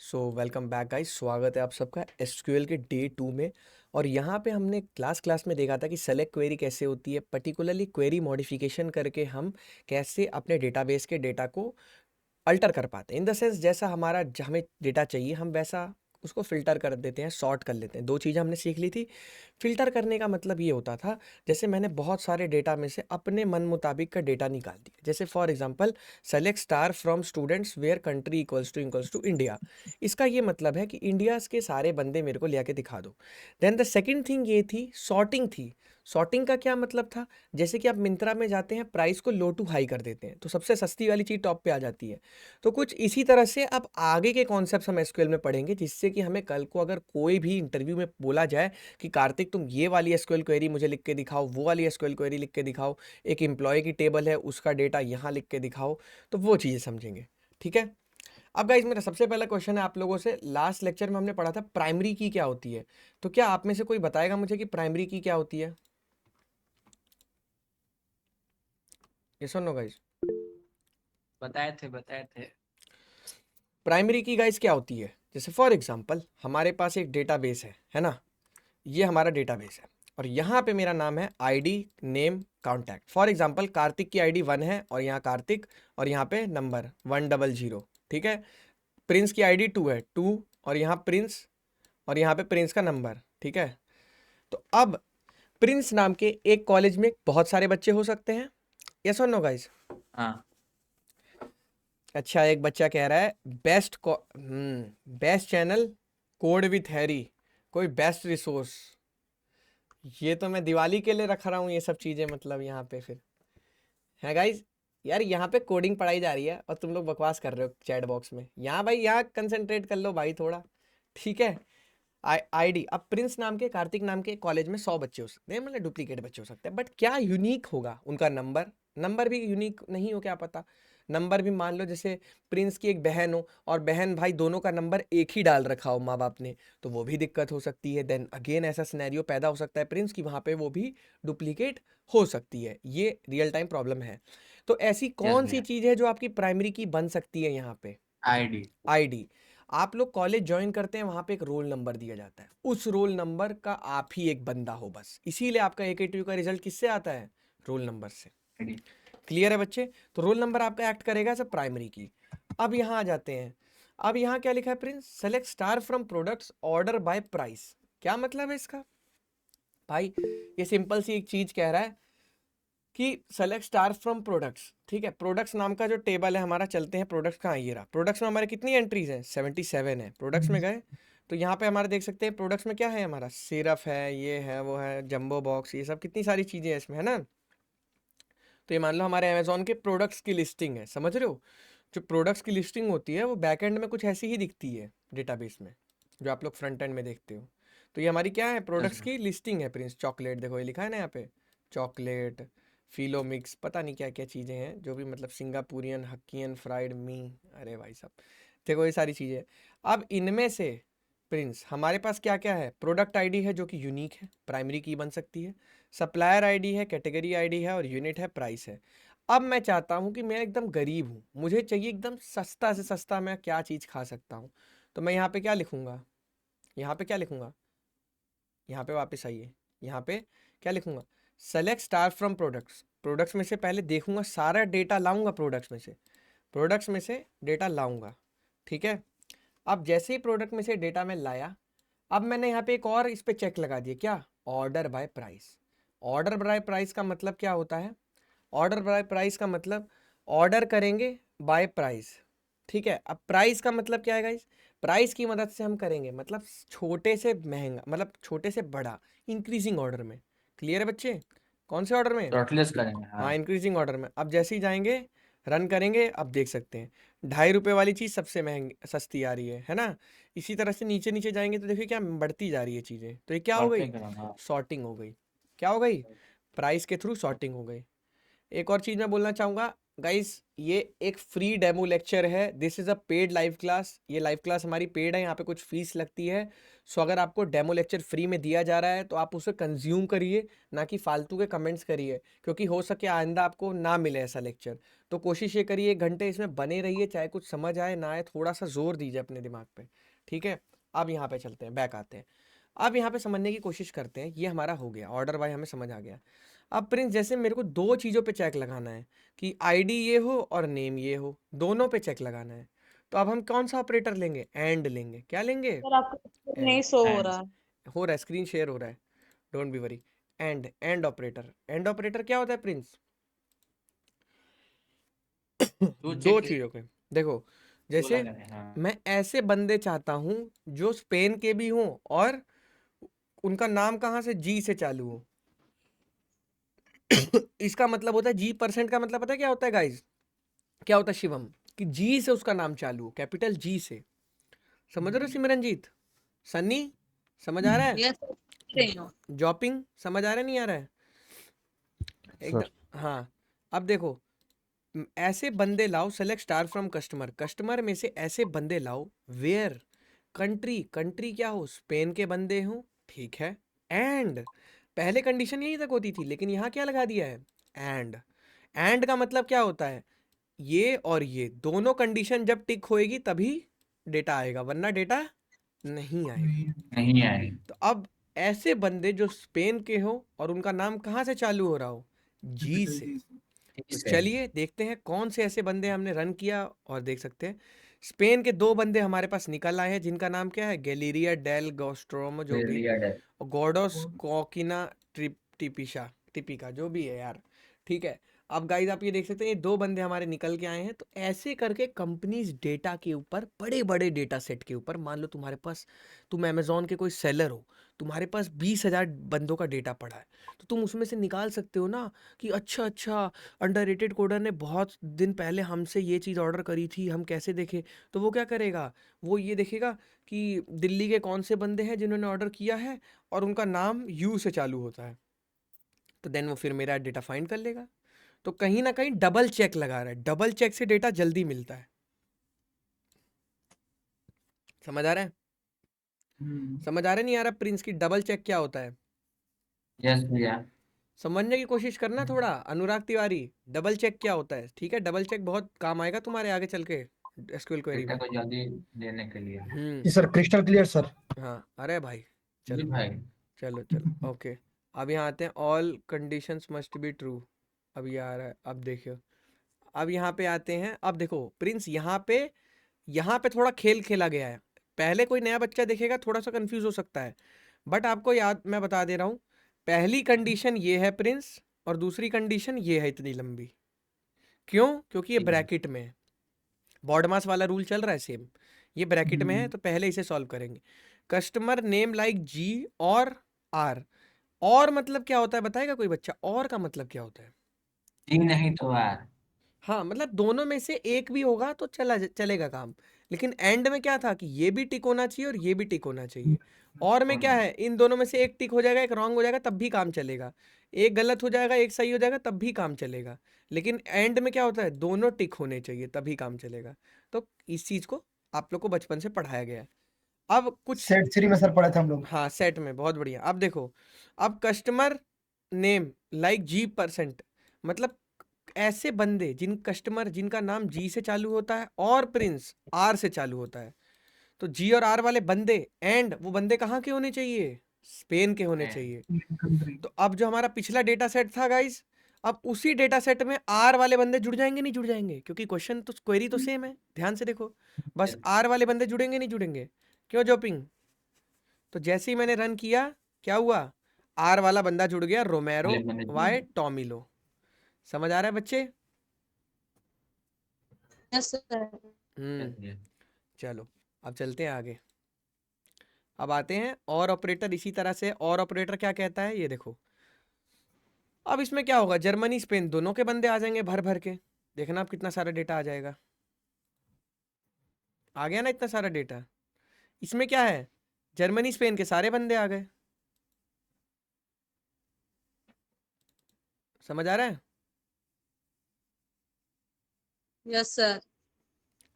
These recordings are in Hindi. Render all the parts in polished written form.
सो वेलकम बैक गाइस, स्वागत है आप सबका एसक्यूएल के डे 2 में। और यहाँ पे हमने क्लास में देखा था कि सेलेक्ट क्वेरी कैसे होती है, पर्टिकुलरली क्वेरी मॉडिफिकेशन करके हम कैसे अपने डेटाबेस के डेटा को अल्टर कर पाते हैं। इन द सेंस जैसा हमारा हमें डेटा चाहिए हम वैसा उसको फिल्टर कर देते हैं, सॉर्ट कर लेते हैं। दो चीज़ें हमने सीख ली थी। फिल्टर करने का मतलब ये होता था, जैसे मैंने बहुत सारे डेटा में से अपने मन मुताबिक का डेटा निकाल दिया। जैसे for example select star from students where country equals to India. इसका ये मतलब है कि इंडिया के सारे बंदे मेरे को ले आके दिखा दो। देन द सेकेंड थिंग ये थी, सॉर्टिंग थी। सॉर्टिंग का क्या मतलब था, जैसे कि आप मिंत्रा में जाते हैं, प्राइस को लो टू हाई कर देते हैं तो सबसे सस्ती वाली चीज़ टॉप पे आ जाती है। तो कुछ इसी तरह से अब आगे के कॉन्सेप्ट्स हम एसक्यूएल में पढ़ेंगे, जिससे कि हमें कल को अगर कोई भी इंटरव्यू में बोला जाए कि कार्तिक तुम ये वाली एसक्यूएल क्वेरी मुझे लिख के दिखाओ, वो वाली एसक्यूएल क्वेरी लिख के दिखाओ, एक एम्प्लॉय की टेबल है उसका डेटा यहाँ लिख के दिखाओ, तो वो चीज़ें समझेंगे। ठीक है। अब गाइज मेरा सबसे पहला क्वेश्चन है आप लोगों से, लास्ट लेक्चर में हमने पढ़ा था प्राइमरी की क्या होती है। तो क्या आप में से कोई बताएगा मुझे कि प्राइमरी की क्या होती है? ये सुनो गाइज, बताए थे। प्राइमरी की गाइज क्या होती है। जैसे फॉर एग्जांपल हमारे पास एक डेटाबेस है ना, ये हमारा डेटाबेस है और यहाँ पे मेरा नाम है ID name contact. For example Kartik की आईडी 1 है और यहाँ कार्तिक और यहाँ पे नंबर 100। ठीक है। प्रिंस की आईडी 2 है, 2 और यहाँ प्रिंस और यहाँ पे प्रिंस का नंबर। ठीक है। तो अब प्रिंस नाम के एक कॉलेज में बहुत सारे बच्चे हो सकते हैं। यस और नो गाइस? हाँ, अच्छा, एक बच्चा कह रहा है best channel code with Harry, कोई बेस्ट रिसोर्स। ये तो मैं दिवाली के लिए रख रहा हूँ ये सब चीज़ें, मतलब यहाँ पे फिर है गाइज। यार यहाँ पे कोडिंग पढ़ाई जा रही है और तुम लोग बकवास कर रहे हो चैट बॉक्स में। यहाँ भाई यहाँ कंसंट्रेट कर लो भाई थोड़ा। ठीक है। आईडी, अब प्रिंस नाम के कार्तिक नाम के कॉलेज में 100 बच्चे हो सकते हैं, मतलब डुप्लीकेट बच्चे हो सकते हैं, बट क्या यूनिक होगा उनका नंबर? नंबर भी यूनिक नहीं हो, क्या पता। नंबर भी मान लो जैसे प्रिंस की एक बहन हो और बहन भाई दोनों का नंबर एक ही डाल रखा हो माँ बाप ने, तो वो भी दिक्कत हो सकती है। देन अगेन ऐसा सिनेरियो पैदा हो सकता है प्रिंस की, वहाँ पे वो भी डुप्लीकेट हो सकती है। ये रियल टाइम प्रॉब्लम है। तो ऐसी यस कौन सी भैया। चीज़ है जो आपकी प्राइमरी की बन सकती है यहाँ पे? आईडी। आईडी। आप लोग कॉलेज ज्वाइन करते हैं, वहां पे एक रोल नंबर दिया जाता है, उस रोल नंबर का आप ही एक बंदा हो बस, इसीलिए आपका एकेटीयू का रिजल्ट किससे आता है? रोल नंबर से। आईडी। क्लियर है बच्चे? तो रोल नंबर आपका एक्ट करेगा एज प्राइमरी की। अब यहाँ आ जाते हैं। अब यहाँ क्या लिखा है Prince? Select star from products order by price. क्या मतलब है इसका भाई? ये सिंपल सी एक चीज कह रहा है कि सेलेक्ट स्टार फ्रॉम प्रोडक्ट्स। ठीक है, प्रोडक्ट्स नाम का जो टेबल है हमारा, चलते हैं प्रोडक्ट्स कहाँ, ये रहा। प्रोडक्ट्स में हमारे कितनी एंट्रीज हैं? 77 है। प्रोडक्ट्स में गए तो यहाँ पे हमारे देख सकते हैं प्रोडक्ट्स में क्या है, हमारा सिरप है, ये है, वो है, जंबो बॉक्स, ये सब कितनी सारी चीज़ें हैं इसमें, है ना। तो ये मान लो हमारे अमेजोन के प्रोडक्ट्स की लिस्टिंग है, समझ रहे हो। जो प्रोडक्ट्स की लिस्टिंग होती है वो बैक एंड में कुछ ऐसी ही दिखती है डेटाबेस में, जो आप लोग फ्रंट एंड में देखते हो। तो ये हमारी क्या है, यस प्रोडक्ट्स भैया। की लिस्टिंग है प्रिंस। चॉकलेट देखो, ये लिखा है ना यहाँ पे, चॉकलेट, फिलोमिक्स, पता नहीं क्या क्या चीज़ें हैं जो भी, मतलब सिंगापुरियन, हक्कियन, फ्राइड मी, अरे भाई साहब, देखो ये सारी चीज़ें। अब इनमें से प्रिंस हमारे पास क्या क्या है? प्रोडक्ट आईडी है जो कि यूनिक है, प्राइमरी की बन सकती है। सप्लायर आईडी है, कैटेगरी आईडी है और यूनिट है, प्राइस है। अब मैं चाहता हूँ कि मैं एकदम गरीब हूँ, मुझे चाहिए एकदम सस्ता से सस्ता, मैं क्या चीज़ खा सकता हूँ। तो मैं यहाँ पे क्या लिखूँगा? यहाँ पे क्या लिखूँगा? यहाँ पे वापस आइए। यहाँ पे क्या लिखूँगा? Select star from products. Products में से पहले देखूंगा, सारा डेटा लाऊंगा प्रोडक्ट्स में से, प्रोडक्ट्स में से डेटा लाऊंगा। ठीक है। अब जैसे ही प्रोडक्ट में से डेटा मैं लाया, अब मैंने यहाँ पे एक और इस पे चेक लगा दिया, क्या? Order by price. Order by price का मतलब क्या होता है? ऑर्डर बाय प्राइस का मतलब ऑर्डर करेंगे बाय प्राइस। ठीक है। अब प्राइस का मतलब क्या है गाइस? प्राइस की मदद से हम करेंगे, मतलब छोटे से महंगा, मतलब छोटे से बड़ा, इंक्रीजिंग ऑर्डर में। क्लियर है बच्चे? कौन से ऑर्डर में? शॉर्टलिस्ट करेंगे, हाँ। हाँ, इंक्रीजिंग ऑर्डर में। अब जैसे ही जाएंगे, रन करेंगे, अब देख सकते हैं 2.5 रुपये वाली चीज़ सबसे महंगी सस्ती आ रही है ना। इसी तरह से नीचे नीचे जाएंगे तो देखिए क्या बढ़ती जा रही है चीज़ें, तो ये क्या हो गई? शॉर्टिंग करेंगे, हाँ। सॉर्टिंग हो गई। क्या हो गई? प्राइस के थ्रू सॉर्टिंग हो गई। एक और चीज़ मैं बोलना चाहूँगा, गाइस ये एक फ्री डेमो लेक्चर है, this is a paid live class. ये लाइव क्लास हमारी पेड है, यहाँ पे कुछ फीस लगती है। सो अगर आपको डेमो लेक्चर फ्री में दिया जा रहा है तो आप उसे कंज्यूम करिए, ना कि फालतू के कमेंट्स करिए, क्योंकि हो सके आइंदा आपको ना मिले ऐसा लेक्चर। तो कोशिश ये करिए 1 घंटे इसमें बने रहिए, चाहे कुछ समझ आए ना आए, थोड़ा सा जोर दीजिए अपने दिमाग पे, ठीक है। अब यहाँ पे चलते हैं, बैक आते हैं। अब यहाँ पे समझने की कोशिश करते हैं, ये हमारा हो गया ऑर्डर बाय, हमें समझ आ गया। अब प्रिंस जैसे मेरे को 2 चीज़ों पे चेक लगाना है कि आईडी ये हो और नेम ये हो, दोनों पे चेक लगाना है। तो अब हम कौन सा ऑपरेटर लेंगे? एंड लेंगे। क्या लेंगे? सर आपका picture एंड। नहीं शो हो एंड रहा है। हो रहा है, स्क्रीन शेयर हो रहा है, don't be worry. And, and operator. And operator क्या होता है प्रिंस? तो 2 चेक चीज़ों के, देखो तो जैसे लगाना है, हाँ। मैं ऐसे बंदे चाहता हूँ जो स्पेन के भी हों और उनका नाम कहाँ से? जी से चालू हो। इसका मतलब होता है G% का मतलब पता है क्या होता है गाइज? क्या होता है शिवम? कि जी से उसका नाम चालू हो, कैपिटल जी से। समझ रहे हो सिमरनजीत? सन्नी समझ आ रहा है? यस सर, देख रही हूँ। जॉपिंग समझ आ रहा है, नहीं आ रहा है? सर एकदम हाँ। अब देखो ऐसे बंदे लाओ, select star from customer, customer में से ऐसे बंदे लाओ वेयर कंट्री, कंट्री क्या हो? स्पेन के बंदे हो, ठीक है। एंड पहले कंडीशन यहीं तक होती थी, लेकिन यहाँ क्या लगा दिया है? एंड। एंड का मतलब क्या होता है? ये और ये दोनों कंडीशन जब टिक होएगी तभी डेटा आएगा, वरना डेटा नहीं आएगा। नहीं आए। तो अब ऐसे बंदे जो स्पेन के हो और उनका नाम कहाँ से चालू हो रहा हो? जी से। तो ठीक है। चलिए देखते हैं कौन से ऐसे बंदे हमने रन किया, और देख सकते हैं स्पेन के 2 बंदे हमारे पास निकल आए हैं, जिनका नाम क्या है? गैलेरिया डेल गोस्ट्रोमो, जो भी, लिया है। और गॉडोस कोकिना टिपिशा, टिपिका, जो भी है यार, ठीक है। अब गाइज आप ये देख सकते हैं, ये 2 बंदे हमारे निकल के आए हैं। तो ऐसे करके कंपनीज डेटा के ऊपर, बड़े बड़े डेटा सेट के ऊपर, मान लो तुम्हारे पास, तुम अमेजोन के कोई सेलर हो, तुम्हारे पास 20,000 बंदों का डेटा पड़ा है, तो तुम उसमें से निकाल सकते हो ना कि अच्छा अच्छा, अंडररेटेड कोडर ने बहुत दिन पहले हमसे ये चीज़ ऑर्डर करी थी, हम कैसे देखें? तो वो क्या करेगा? वो ये देखेगा कि दिल्ली के कौन से बंदे हैं जिन्होंने ऑर्डर किया है और उनका नाम यू से चालू होता है, तो देन वो फिर मेरा डेटा फाइंड कर लेगा। तो कहीं ना कहीं डबल चेक लगा रहा है, डबल चेक से डेटा जल्दी मिलता है। समझ आ रहा है? समझ आ रहा है, नहीं आ रहा प्रिंस? की डबल चेक क्या होता है? यस भैया। समझने की कोशिश करना थोड़ा अनुराग तिवारी, डबल चेक क्या होता है, ठीक है? डबल चेक बहुत काम आएगा तुम्हारे आगे चल के एसक्यूएल क्वेरी डेटा में। को जल्दी देने के लिए। जी सर, क्रिस्टल क्लियर सर। हाँ अरे भाई, जी चलो भाई। चलो चलो ओके। अब यहाँ आते हैं, all conditions must be true. अब ये आ रहा है, अब देखियो। अब यहाँ पे आते हैं, अब देखो प्रिंस, यहाँ पे थोड़ा खेल खेला गया है। पहले कोई नया बच्चा देखेगा थोड़ा सा कंफ्यूज हो सकता है, बट आपको याद, मैं बता दे रहा हूँ। पहली कंडीशन ये है प्रिंस, और दूसरी कंडीशन ये है इतनी लंबी। क्यों? क्योंकि ये ठीक है। ब्रैकेट में है, बॉडमास वाला रूल चल रहा है सेम। ये ब्रैकेट में है, तो पहले इसे सॉल्व करेंगे। कस्टमर नेम लाइक जी और आर। और मतलब क्या होता है बताएगा कोई बच्चा? और का मतलब क्या होता है? जी नहीं तो यार। हाँ मतलब दोनों में से एक भी होगा तो चलेगा काम। लेकिन एंड में क्या था कि ये भी टिक होना चाहिए और ये भी टिक होना चाहिए। और में क्या है, इन दोनों में से एक टिक हो जाएगा, एक रॉन्ग हो जाएगा, तब भी काम चलेगा। एक गलत हो जाएगा, एक सही हो जाएगा, तब भी काम चलेगा। लेकिन एंड में क्या होता है, दोनों टिक होने चाहिए तभी काम चलेगा। तो इस चीज को आप लोग को बचपन से पढ़ाया गया है। अब कुछ, सेट 3 में सर पढ़े थे हम लोग। हाँ सेट में, बहुत बढ़िया। अब देखो, अब कस्टमर नेम लाइक G%, मतलब ऐसे बंदे जिनका नाम जी से चालू होता है और प्रिंस आर से चालू होता है। तो जी और आर वाले बंदे, एंड वो बंदे कहाँ के होने चाहिए? स्पेन के होने चाहिए। तो अब जो हमारा पिछला डेटा सेट था गाइस, अब उसी डेटा सेट में आर वाले बंदे जुड़ जाएंगे नहीं जुड़ जाएंगे? क्योंकि क्वेश्चन तो, क्वेरी तो सेम है, ध्यान से देखो। बस आर वाले बंदे जुड़ेंगे नहीं जुड़ेंगे? क्यों जोपिंग? तो जैसे ही मैंने रन किया, क्या हुआ? आर वाला बंदा जुड़ गया, रोमेरो वाई टॉमिलो। समझ आ रहा है बच्चे? Yes sir. हम्म। चलो अब चलते हैं आगे। अब आते हैं और ऑपरेटर, इसी तरह से और ऑपरेटर क्या कहता है ये देखो। अब इसमें क्या होगा, जर्मनी स्पेन दोनों के बंदे आ जाएंगे भर भर के। देखना अब कितना सारा डेटा आ जाएगा। आ गया ना इतना सारा डेटा? इसमें क्या है, जर्मनी स्पेन के सारे बंदे आ गए। समझ आ रहा है? Yes sir.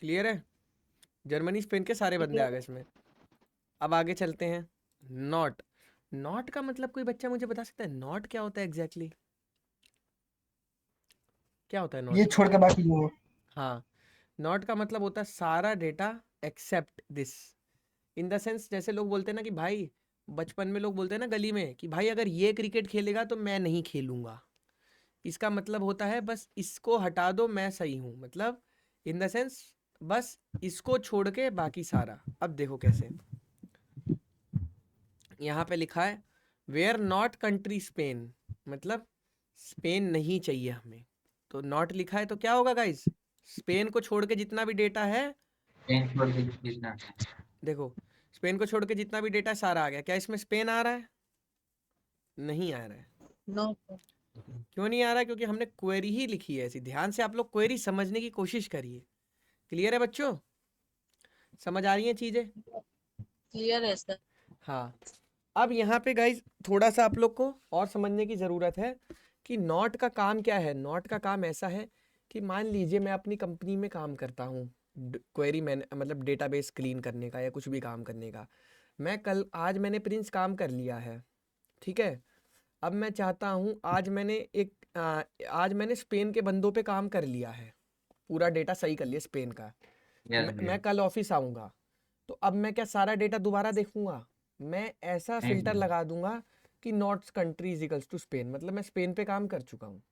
क्लियर है? जर्मनी स्पेन के सारे बंदे आ गए इसमें। अब आगे चलते हैं। नॉट। नॉट का मतलब कोई बच्चा मुझे बता सकता है नॉट क्या होता है एग्जैक्टली? क्या होता है ये नॉट? छोड़ के बाकी जो हाँ, नॉट का मतलब होता है सारा data except this. In the sense जैसे लोग बोलते हैं ना कि भाई, बचपन में लोग बोलते हैं ना गली में कि भाई अगर ये क्रिकेट खेलेगा तो मैं नहीं खेलूंगा। इसका मतलब होता है बस इसको हटा दो मैं सही हूँ, मतलब इन द सेंस बस इसको छोड़ के बाकी सारा। अब देखो कैसे, यहाँ पे लिखा है वेयर नॉट कंट्री स्पेन, मतलब स्पेन नहीं चाहिए हमें। तो नॉट लिखा है तो क्या होगा गाइस? स्पेन को छोड़ के जितना भी डेटा है, पेन छोड़ के कितना देखो स्पेन को छोड़ के जितना भी डेटा है सारा आ गया। क्या इसमें स्पेन आ रहा है? नहीं आ रहा है। नो। क्यों नहीं आ रहा है? क्योंकि हमने क्वेरी ही लिखी है ऐसी। ध्यान से आप लोग क्वेरी समझने की कोशिश करिए। क्लियर है बच्चों? समझ आ रही हैं चीजें? क्लियर है सर। हाँ। अब यहाँ पे गाइज थोड़ा सा आप लोग को और समझने की ज़रूरत है कि नॉट का काम क्या है। नॉट का काम ऐसा है कि मान लीजिए मैं अपनी कंपनी में काम करता हूँ, क्वेरी मैन मतलब डेटाबेस क्लीन करने का या कुछ भी काम करने का। मैं कल आज मैंने प्रिंस काम कर लिया है, ठीक है। अब मैं चाहता हूँ आज मैंने स्पेन के बंदों पे काम कर लिया है, पूरा डेटा सही कर लिया स्पेन का। यस भैया मैं कल ऑफिस आऊँगा तो अब मैं क्या सारा डेटा दोबारा देखूंगा? मैं ऐसा नहीं फिल्टर भैया लगा दूंगा कि not country is equals to Spain, मतलब मैं स्पेन पे काम कर चुका हूँ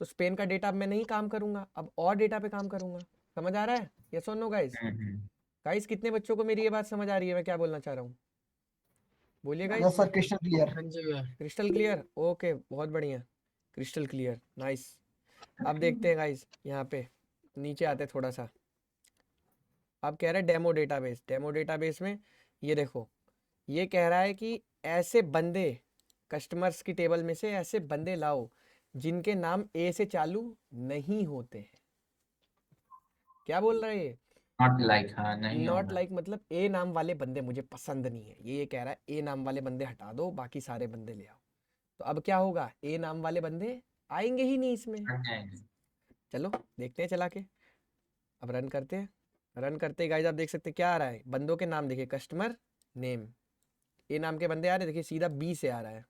तो स्पेन का डेटा अब मैं नहीं काम करूंगा, अब और डेटा पे काम करूंगा। समझ आ रहा है? यस और नो गाइस? हम्म। गाइस कितने बच्चों को मेरी ये बात समझ आ रही है मैं क्या बोलना चाह रहा हूँ? बोलिए guys. Yes sir crystal clear. Crystal clear? Okay, बहुत बढ़िया। Crystal clear, nice. अब देखते हैं गाइस, यहाँ पे नीचे आते हैं थोड़ा सा। अब कह रहे हैं डेमो डेटाबेस। डेमो डेटाबेस में ये देखो, ये कह रहा है कि ऐसे बंदे, कस्टमर्स की टेबल में से ऐसे बंदे लाओ जिनके नाम ए से चालू नहीं होते हैं। क्या बोल रहा है ये? नॉट लाइक हाँ नहीं नॉट होगा लाइक मतलब ए नाम वाले बंदे मुझे पसंद नहीं है। ये कह रहा है ए नाम वाले बंदे हटा दो, बाकी सारे बंदे ले आओ। तो अब क्या होगा? ए नाम वाले बंदे आएंगे ही नहीं इसमें। हट जाएंगे। चलो देखते हैं चला के। अब रन करते हैं। रन करते गाइस आप देख सकते हैं क्या आ रहा है, बंदों के नाम देखिए, कस्टमर नेम, ए नाम के बंदे आ रहे हैं, देखिए सीधा बी से आ रहा है,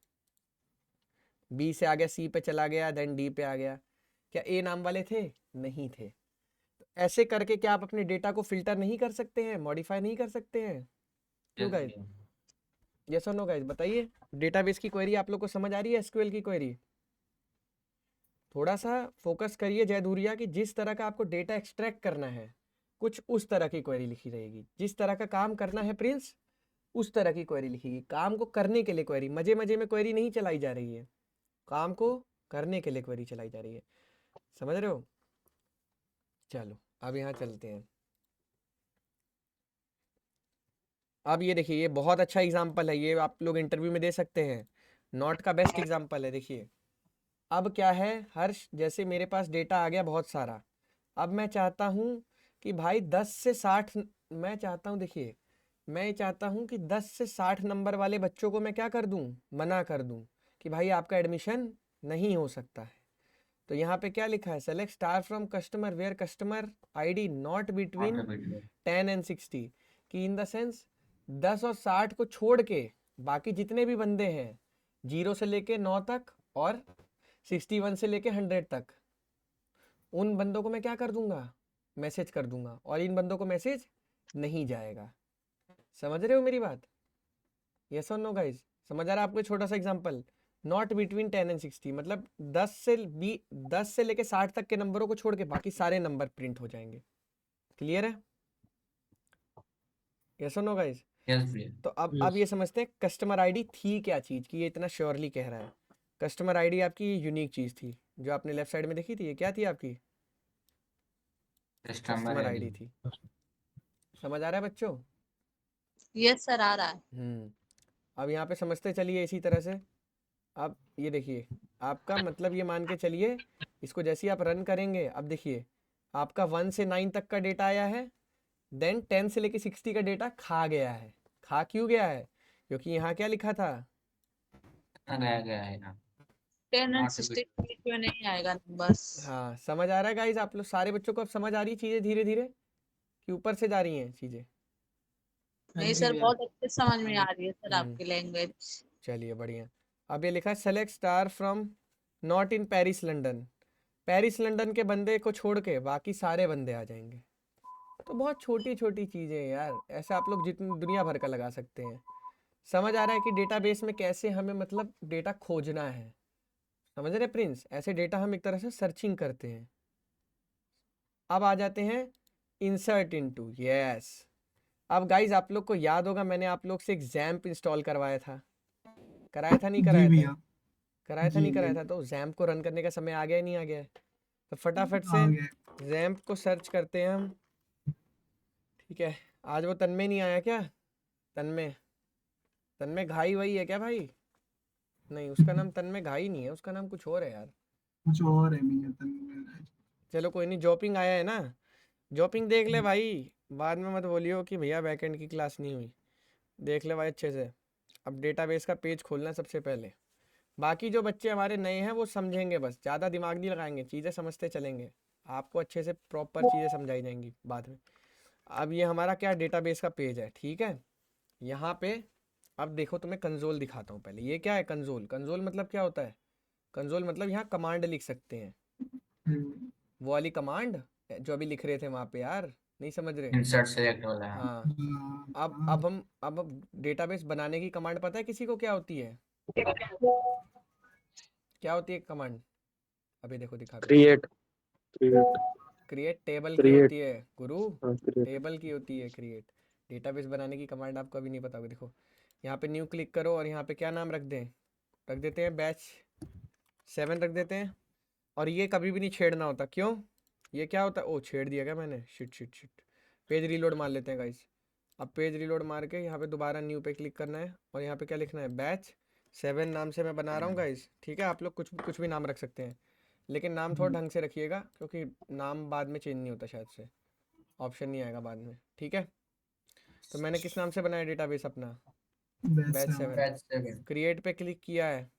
बी से आ गया, सी पे चला गया, देन डी पे आ गया। क्या ए नाम वाले थे? नहीं थे। तो ऐसे करके क्या आप अपने डेटा को फिल्टर नहीं कर सकते हैं, मॉडिफाई नहीं कर सकते हैं? क्यों यस गाइस? भैया यस और नो गाइस बताइए। डेटाबेस की क्वेरी आप लोग को समझ आ रही है? एसक्यूएल की क्वेरी थोड़ा सा फोकस करिए जयधुरिया कि जिस तरह का आपको डेटा एक्सट्रैक्ट करना है कुछ उस तरह की क्वेरी लिखी रहेगी। जिस तरह का काम करना है प्रिंस उस तरह की क्वेरी लिखिएगी। काम को करने के लिए क्वेरी, मजे मजे में क्वेरी नहीं चलाई जा रही है, काम को करने के लिए क्वेरी चलाई जा रही है। समझ रहे हो? चलो अब यहाँ चलते हैं। अब ये देखिए, ये बहुत अच्छा एग्जाम्पल है, ये आप लोग इंटरव्यू में दे सकते हैं। नॉट का बेस्ट एग्जाम्पल है। देखिए अब क्या है, हर्ष जैसे मेरे पास डेटा आ गया बहुत सारा। अब मैं चाहता हूँ कि भाई 10 से 60, मैं चाहता हूँ, देखिए मैं चाहता हूँ कि 10 से 60 नंबर वाले बच्चों को मैं क्या कर दूँ, मना कर दूँ कि भाई आपका एडमिशन नहीं हो सकता है। तो यहाँ पे क्या लिखा है, select star from customer where customer ID not not between video 10 and 60, कि इन द सेंस 10 और 60 को छोड़ के बाकी जितने भी बंदे हैं 0 से लेके 9 तक और 61 से लेके 100 तक, उन बंदों को मैं क्या कर दूंगा, मैसेज कर दूंगा, और इन बंदों को मैसेज नहीं जाएगा। समझ रहे हो मेरी बात? यस और नो गाइस? समझ आ रहा है आपको? छोटा सा एग्जांपल, नॉट बिटवीन 10 एंड 60 मतलब 10 से लेके 60 तक के नंबरों को छोड़ के बाकी सारे नंबर प्रिंट हो जाएंगे। क्लियर है? यस और नो गाइस? यस भैया तो अब ये समझते हैं कस्टमर आईडी थी क्या चीज़ कि ये इतना श्योरली कह रहा है। कस्टमर आईडी आपकी यूनिक चीज़ थी जो आपने लेफ्ट साइड में देखी थी, ये क्या थी आपकी? कस्टमर कस्टमर आईडी आईडी थी। समझ आ रहा है बच्चों? यस सर आ रहा है। अब यहाँ पे समझते चलिए इसी तरह से। अब ये देखिए, आपका मतलब ये मान के चलिए, इसको जैसे ही आप रन करेंगे, अब देखिए आपका 1 से 9 तक का डेटा आया है, देन 10 से लेके 60 का डेटा खा गया है। खा क्यों गया है? क्योंकि यहाँ क्या लिखा था, रह गया है ना 10 and 16 के बीच में नहीं आएगा बस। हाँ समझ आ रहा है गाइज? आप लोग सारे बच्चों को अब समझ आ रही है चीजें धीरे धीरे कि ऊपर से जा रही हैं चीजें? नहीं सर, बहुत अच्छे समझ में आ रही है सर हम्म। आपकी लैंग्वेज। चलिए बढ़िया। अब ये लिखा है select star from not in Paris London. Paris London के बंदे को छोड़ के बाकी सारे बंदे आ जाएंगे। तो बहुत छोटी छोटी चीजें हैं यार, ऐसा आप लोग जितनी दुनिया भर का लगा सकते हैं। समझ आ रहा है कि डेटाबेस में कैसे हमें मतलब डेटा खोजना है? समझ रहे प्रिंस? ऐसे डेटा हम एक तरह से सर्चिंग करते हैं। अब आ जाते हैं इंसर्ट इनटू। यस, अब गाइज आप लोग को याद होगा मैंने आप लोग से एक जैम्प इंस्टॉल करवाया था। कराया था नहीं जी कराया था? भैया, कराया था जी नहीं कराया जी था? तो जैम्प को रन करने का समय आ गया नहीं आ गया है? तो फटाफट से आ गए। जैम्प को सर्च करते हैं हम। ठीक है, आज वो तन्मय नहीं आया क्या? तन्मय, तन्मय घाई वही है क्या भाई? नहीं, उसका नाम तन्मय घाई नहीं है, उसका नाम कुछ और है यार। कुछ और है भैया, तन्मय। चलो कोई नहीं, जॉपिंग आया है ना? जॉपिंग देख ले भाई, बाद में मत बोलियो कि भैया बैकएंड की क्लास नहीं हुई। देख ले भाई अच्छे से। अब डेटाबेस का पेज खोलना सबसे पहले। बाकी जो बच्चे हमारे नए हैं वो समझेंगे, बस ज़्यादा दिमाग नहीं लगाएंगे, चीज़ें समझते चलेंगे। आपको अच्छे से प्रॉपर चीज़ें समझाई जाएंगी बाद में। अब ये हमारा क्या डेटाबेस का पेज है, ठीक है? यहाँ पे अब देखो तुम्हें कंसोल दिखाता हूँ पहले। ये क्या है कंसोल? कंसोल मतलब क्या होता है? कंसोल मतलब यहाँ कमांड लिख सकते हैं। हम्म, वो वाली कमांड जो अभी लिख रहे थे वहाँ पे यार, नहीं समझ रहे? इंसर्ट सेलेक्ट वाला है। हाँ। हाँ, अब डेटाबेस बनाने की कमांड पता है किसी को क्या होती है? क्या होती है कमांड? अभी देखो दिखा रहा हूँ। क्रिएट क्रिएट क्रिएट टेबल की क्रिएट होती है गुरु, क्रिएट टेबल की होती है क्रिएट। डेटाबेस बनाने की कमांड आपको अभी नहीं पता होगी। देखो यहाँ पे न्यू क्लिक करो और यहाँ पे क्या नाम रख दें? रख देते हैं बैच 7 रख देते हैं। और ये कभी भी नहीं छेड़ना होता। क्यों? ये क्या होता है? ओ छेड़ दिया क्या मैंने? Shit shit shit. Page reload मार लेते हैं गाइस। अब पेज रीलोड मार के यहाँ पे दोबारा न्यू पे क्लिक करना है और यहाँ पे क्या लिखना है? बैच 7 नाम से मैं बना रहा हूँ गाइस, ठीक है? आप लोग कुछ भी नाम रख सकते हैं, लेकिन नाम थोड़ा ढंग से रखिएगा क्योंकि नाम बाद में चेंज नहीं होता शायद से, ऑप्शन नहीं आएगा बाद में, ठीक है? तो मैंने किस नाम से बनाया डेटाबेस अपना? बैच 7। बैच 7। क्रिएट पे क्लिक किया है।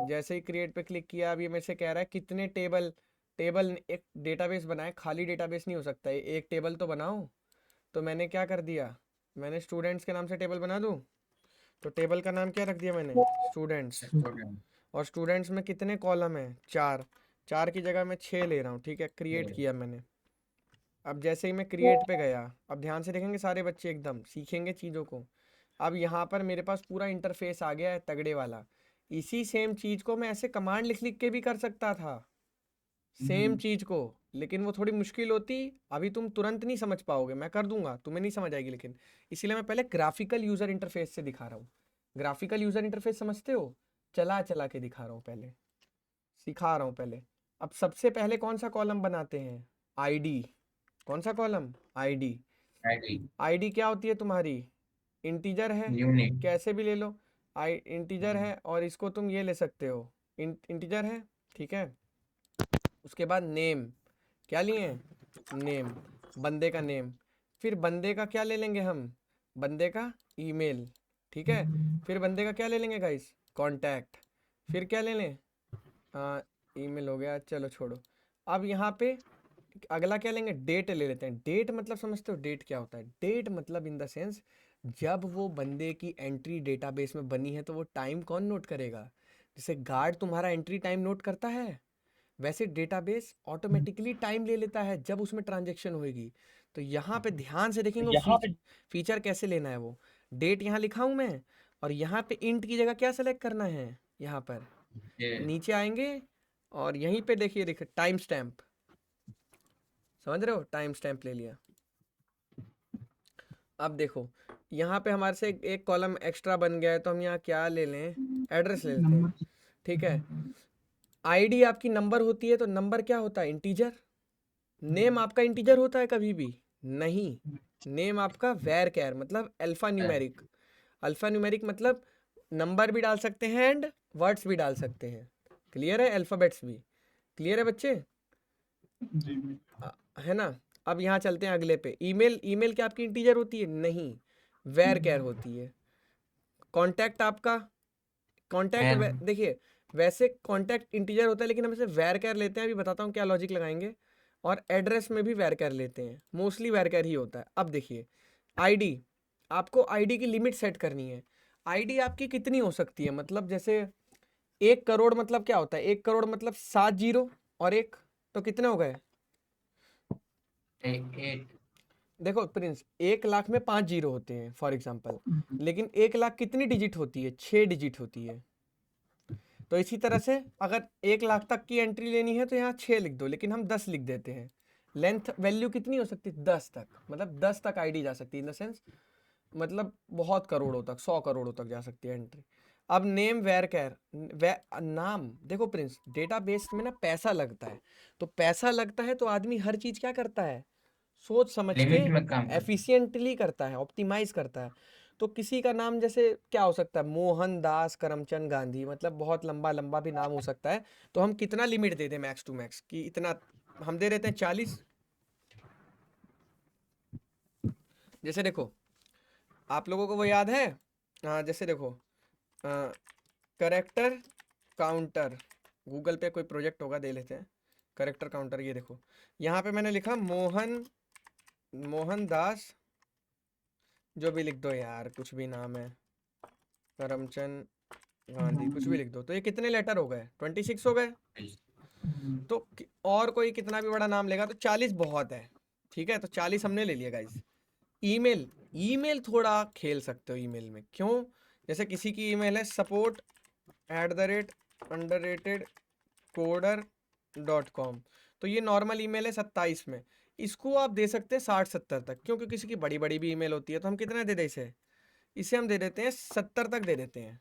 जैसे ही क्रिएट पे क्लिक किया, अब ये मेरे से कह रहा है कितने टेबल टेबल एक डेटाबेस बनाए। खाली डेटाबेस नहीं हो सकता है, एक टेबल तो बनाओ। तो मैंने क्या कर दिया? मैंने स्टूडेंट्स के नाम से टेबल बना दूँ। तो टेबल का नाम क्या रख दिया मैंने? स्टूडेंट्स। स्टूडेंट। और स्टूडेंट्स में कितने कॉलम हैं? 4। 4 की जगह मैं 6 ले रहा हूँ, ठीक है? क्रिएट किया मैंने। अब जैसे ही मैं क्रिएट पे गया, अब ध्यान से देखेंगे सारे बच्चे, एकदम सीखेंगे चीज़ों को। अब यहाँ पर मेरे पास पूरा इंटरफेस आ गया है तगड़े वाला। इसी सेम चीज़ को मैं ऐसे कमांड लिख लिख के भी कर सकता था, सेम चीज़ को, लेकिन वो थोड़ी मुश्किल होती। अभी तुम तुरंत नहीं समझ पाओगे, मैं कर दूंगा, तुम्हें नहीं समझ आएगी, लेकिन इसीलिए मैं पहले ग्राफिकल यूज़र इंटरफेस से दिखा रहा हूँ। ग्राफिकल यूज़र इंटरफेस समझते हो? चला चला के दिखा रहा हूँ, पहले सिखा रहा हूँ पहले। अब सबसे पहले कौन सा कॉलम बनाते हैं? आईडी। कौन सा कॉलम? आईडी। आईडी। आईडी क्या होती है तुम्हारी? इंटीजर है, यूनिक। कैसे भी ले लो। इंटीजर है और इसको तुम ये ले सकते हो, इंटीजर है, ठीक है? उसके बाद नेम, क्या लिए? नेम, बंदे का नेम। फिर बंदे का क्या ले लेंगे हम? बंदे का ईमेल, ठीक है? फिर बंदे का क्या ले लेंगे गाइस? कांटेक्ट। फिर क्या ले लें? हाँ, ईमेल हो गया, चलो छोड़ो। अब यहाँ पे अगला क्या लेंगे? डेट ले लेते हैं। डेट मतलब समझते हो डेट क्या होता है? डेट मतलब इन द सेंस जब वो बंदे की एंट्री डेटाबेस में बनी है तो वो टाइम कौन नोट करेगा? जैसे गार्ड तुम्हारा एंट्री टाइम नोट करता है, वैसे डेटाबेस ऑटोमेटिकली टाइम ले लेता है जब उसमें ट्रांजेक्शन होएगी। तो यहाँ पे ध्यान से देखेंगे वो फीचर कैसे लेना है। वो डेट यहाँ लिखा हूँ मैं, और यहाँ पे इंट की जगह क्या सेलेक्ट करना है? यहाँ पर नीचे आएंगे और यहीं पे देखिए टाइम स्टैम्प, समझ रहे हो? टाइम स्टैम्प ले लिया। अब देखो यहाँ पे हमारे से एक कॉलम एक्स्ट्रा बन गया है, तो हम यहाँ क्या ले लें? एड्रेस ले लेते हैं, ठीक है? आईडी आपकी नंबर होती है, तो नंबर क्या होता है? इंटीजर। नेम आपका इंटीजर होता है कभी भी? नहीं, नेम आपका वेर कैर मतलब अल्फा न्यूमेरिक। अल्फा न्यूमेरिक मतलब नंबर भी डाल सकते हैं एंड वर्ड्स भी डाल सकते हैं। क्लियर है? अल्फ़ाबेट्स भी क्लियर है बच्चे? है ना? अब यहाँ चलते हैं अगले पे। ईमेल, ईमेल क्या आपकी इंटीजर होती है? नहीं, वेर कैर होती है। कांटेक्ट आपका, कांटेक्ट देखिए वैसे कॉन्टैक्ट इंटीजर होता है, लेकिन हम इसे वैर कैर लेते हैं। अभी बताता हूँ क्या लॉजिक लगाएंगे। और एड्रेस में भी वैर कैर लेते हैं, मोस्टली वैर कैर ही होता है। अब देखिए आईडी, आपको आईडी की लिमिट सेट करनी है। आईडी आपकी कितनी हो सकती है, मतलब जैसे 1 करोड़ मतलब क्या होता है, 1 करोड़ मतलब 7 जीरो और 1, तो कितने हो गए? 8 देखो प्रिंस, 1 लाख में 5 जीरो होते हैं फॉर एग्जाम्पल, लेकिन 1 लाख कितनी डिजिट होती है? 6 डिजिट होती है। तो इसी तरह से अगर 1 लाख तक की एंट्री लेनी है तो यहाँ 6 लिख दो, लेकिन हम 10 लिख देते हैं। लेंथ वैल्यू कितनी हो सकती है? 10 तक, मतलब 10 तक आईडी जा सकती है, इन द सेंस मतलब बहुत करोड़ों तक, 100 करोड़ों तक जा सकती है एंट्री। अब नेम वेर कैर, नाम, देखो प्रिंस डेटाबेस में ना पैसा लगता है, तो पैसा लगता है तो आदमी हर चीज क्या करता है, सोच समझ के लिमिट में काम करता है। एफिशिएंटली करता है, ऑप्टिमाइज करता है। तो किसी का नाम जैसे क्या हो सकता है, मोहन दास करमचंद गांधी, मतलब बहुत लंबा लंबा भी नाम हो सकता है। तो हम कितना लिमिट दे दें मैक्स टू मैक्स, कि इतना हम दे देते हैं 40। जैसे देखो आप लोगों को वो याद है, जैसे देखो करेक्टर काउंटर, गूगल पे कोई प्रोजेक्ट होगा, दे लेते हैं करेक्टर काउंटर। ये देखो यहाँ पे मैंने लिखा मोहन दास, जो भी लिख दो यार, कुछ भी नाम है, करमचंद गांधी, कुछ भी लिख दो। तो ये कितने लेटर हो गए? 26 हो गए। तो और कोई कितना भी बड़ा नाम लेगा तो 40 बहुत है, ठीक है। तो 40 हमने ले लिया गाइस। ईमेल, ईमेल थोड़ा खेल सकते हो ईमेल में, क्यों? जैसे किसी की ईमेल है support@coder.com, तो ये नॉर्मल ईमेल है 27 में, इसको आप दे सकते हैं 60-70 तक, क्योंकि किसी की बड़ी बड़ी भी ईमेल होती है। तो हम कितना दे दें इसे? इसे हम दे देते हैं 70 तक दे देते हैं,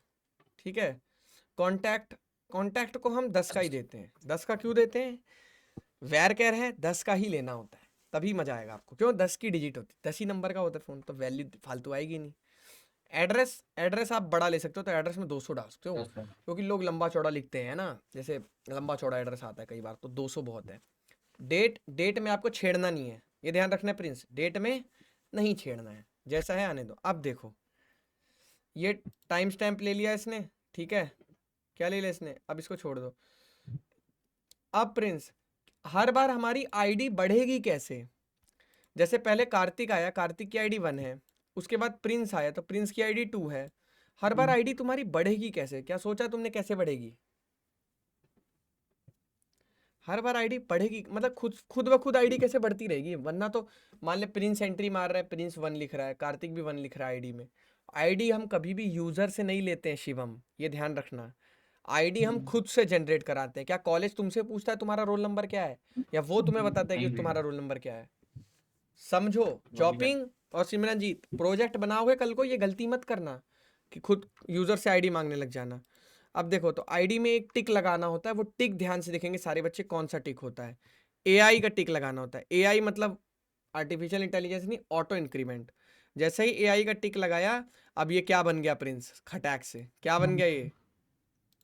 ठीक है। कॉन्टैक्ट को हम 10 का ही देते हैं। 10 का क्यों देते हैं? वैर कैर है, 10 का ही लेना होता है, तभी मजा आएगा आपको। क्यों? 10 की डिजिट होती है, 10 ही नंबर का होता है फोन, तो वैल्यू फालतू आएगी नहीं। एड्रेस आप बड़ा ले सकते हो, तो एड्रेस में 200 डाल सकते हो, क्योंकि लोग लंबा चौड़ा लिखते हैं ना, जैसे लंबा चौड़ा एड्रेस आता है कई बार, तो 200 बहुत है। डेट में आपको छेड़ना नहीं है, ये ध्यान रखना है प्रिंस, डेट में नहीं छेड़ना है, जैसा है आने दो। अब देखो ये टाइम स्टैम्प ले लिया इसने, ठीक है, क्या ले लिया इसने, अब इसको छोड़ दो। अब प्रिंस हर बार हमारी आईडी बढ़ेगी कैसे? जैसे पहले कार्तिक आया, कार्तिक की आईडी 1 है, उसके बाद प्रिंस आया तो प्रिंस की आईडी 2 है। हर बार आईडी तुम्हारी बढ़ेगी कैसे? क्या सोचा तुमने कैसे बढ़ेगी? हर बार आईडी बढ़ेगी मतलब खुद ब खुद आईडी कैसे बढ़ती रहेगी? वरना तो मान ले प्रिंस एंट्री मार रहा है, प्रिंस 1 लिख रहा है, कार्तिक भी 1 लिख रहा है आईडी में। आईडी हम कभी भी यूजर से नहीं लेते हैं शिवम, ये ध्यान रखना। आईडी हम खुद से जनरेट कराते हैं। क्या कॉलेज तुमसे पूछता है तुम्हारा रोल नंबर क्या है, या वो तुम्हें बताता है कि नहीं तुम्हारा रोल नंबर क्या है? समझो। चॉपिंग और सिमरनजीत, प्रोजेक्ट बनाओगे कल को, ये गलती मत करना कि खुद यूजर से आईडी मांगने लग जाना। अब देखो, तो आईडी में एक टिक लगाना होता है, वो टिक ध्यान से देखेंगे सारे बच्चे कौन सा टिक होता है। एआई का टिक लगाना होता है। एआई मतलब आर्टिफिशियल इंटेलिजेंस नहीं, ऑटो इंक्रीमेंट। जैसे ही एआई का टिक लगाया, अब ये क्या बन गया प्रिंस? खटैक से क्या बन गया? ये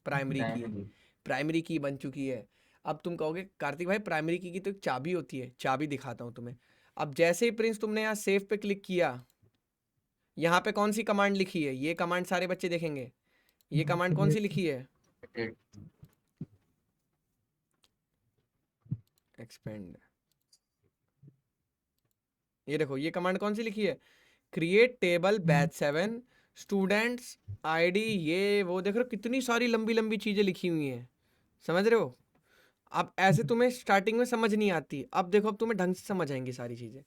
प्राइमरी की, प्राइमरी की बन चुकी है। अब तुम कहोगे कार्तिक भाई प्राइमरी की तो एक चाबी होती है, चाबी दिखाता हूं तुम्हें। अब जैसे ही प्रिंस तुमने यहाँ सेव पे क्लिक किया, यहाँ पे कौन सी कमांड लिखी है? ये कमांड सारे बच्चे देखेंगे, ये कमांड कौन सी लिखी है? एक्सपेंड। ये देखो ये कमांड कौन सी लिखी है? Create table batch 7 students ID, ये वो देख रहे हो कितनी सारी लंबी लंबी चीजें लिखी हुई हैं, समझ रहे हो? अब ऐसे तुम्हें स्टार्टिंग में समझ नहीं आती, अब देखो अब तुम्हें ढंग से समझ आएंगी सारी चीजें।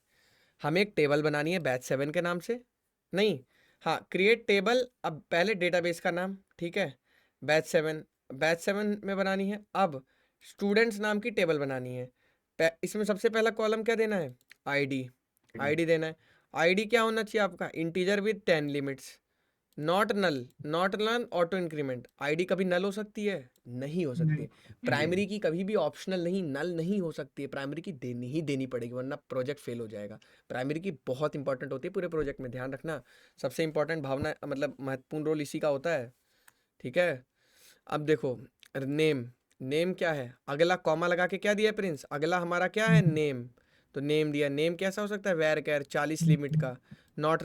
हमें एक टेबल बनानी है बैच 7 के नाम से, नहीं, हाँ, क्रिएट टेबल। अब पहले डेटाबेस का नाम, ठीक है, बैच 7 में बनानी है। अब स्टूडेंट्स नाम की टेबल बनानी है। इसमें सबसे पहला कॉलम क्या देना है? आईडी देना है। आईडी क्या होना चाहिए आपका? Integer with 10 limits, not null auto increment. ID कभी नल हो सकती है? नहीं हो सकती। प्राइमरी की कभी भी ऑप्शनल नहीं, नल नहीं हो सकती है। प्राइमरी की देनी ही देनी पड़ेगी, वरना प्रोजेक्ट फेल हो जाएगा। प्राइमरी की बहुत इंपॉर्टेंट होती है पूरे प्रोजेक्ट में, ध्यान रखना। सबसे इंपॉर्टेंट भावना मतलब महत्वपूर्ण रोल इसी का होता है, ठीक है। अब देखो नेम क्या है? अगला कॉमा लगा के क्या दिया है प्रिंस? अगला हमारा क्या है? नेम। तो नेम दिया। नेम कैसा हो सकता है? वैर कैर 40 लिमिट का, नॉट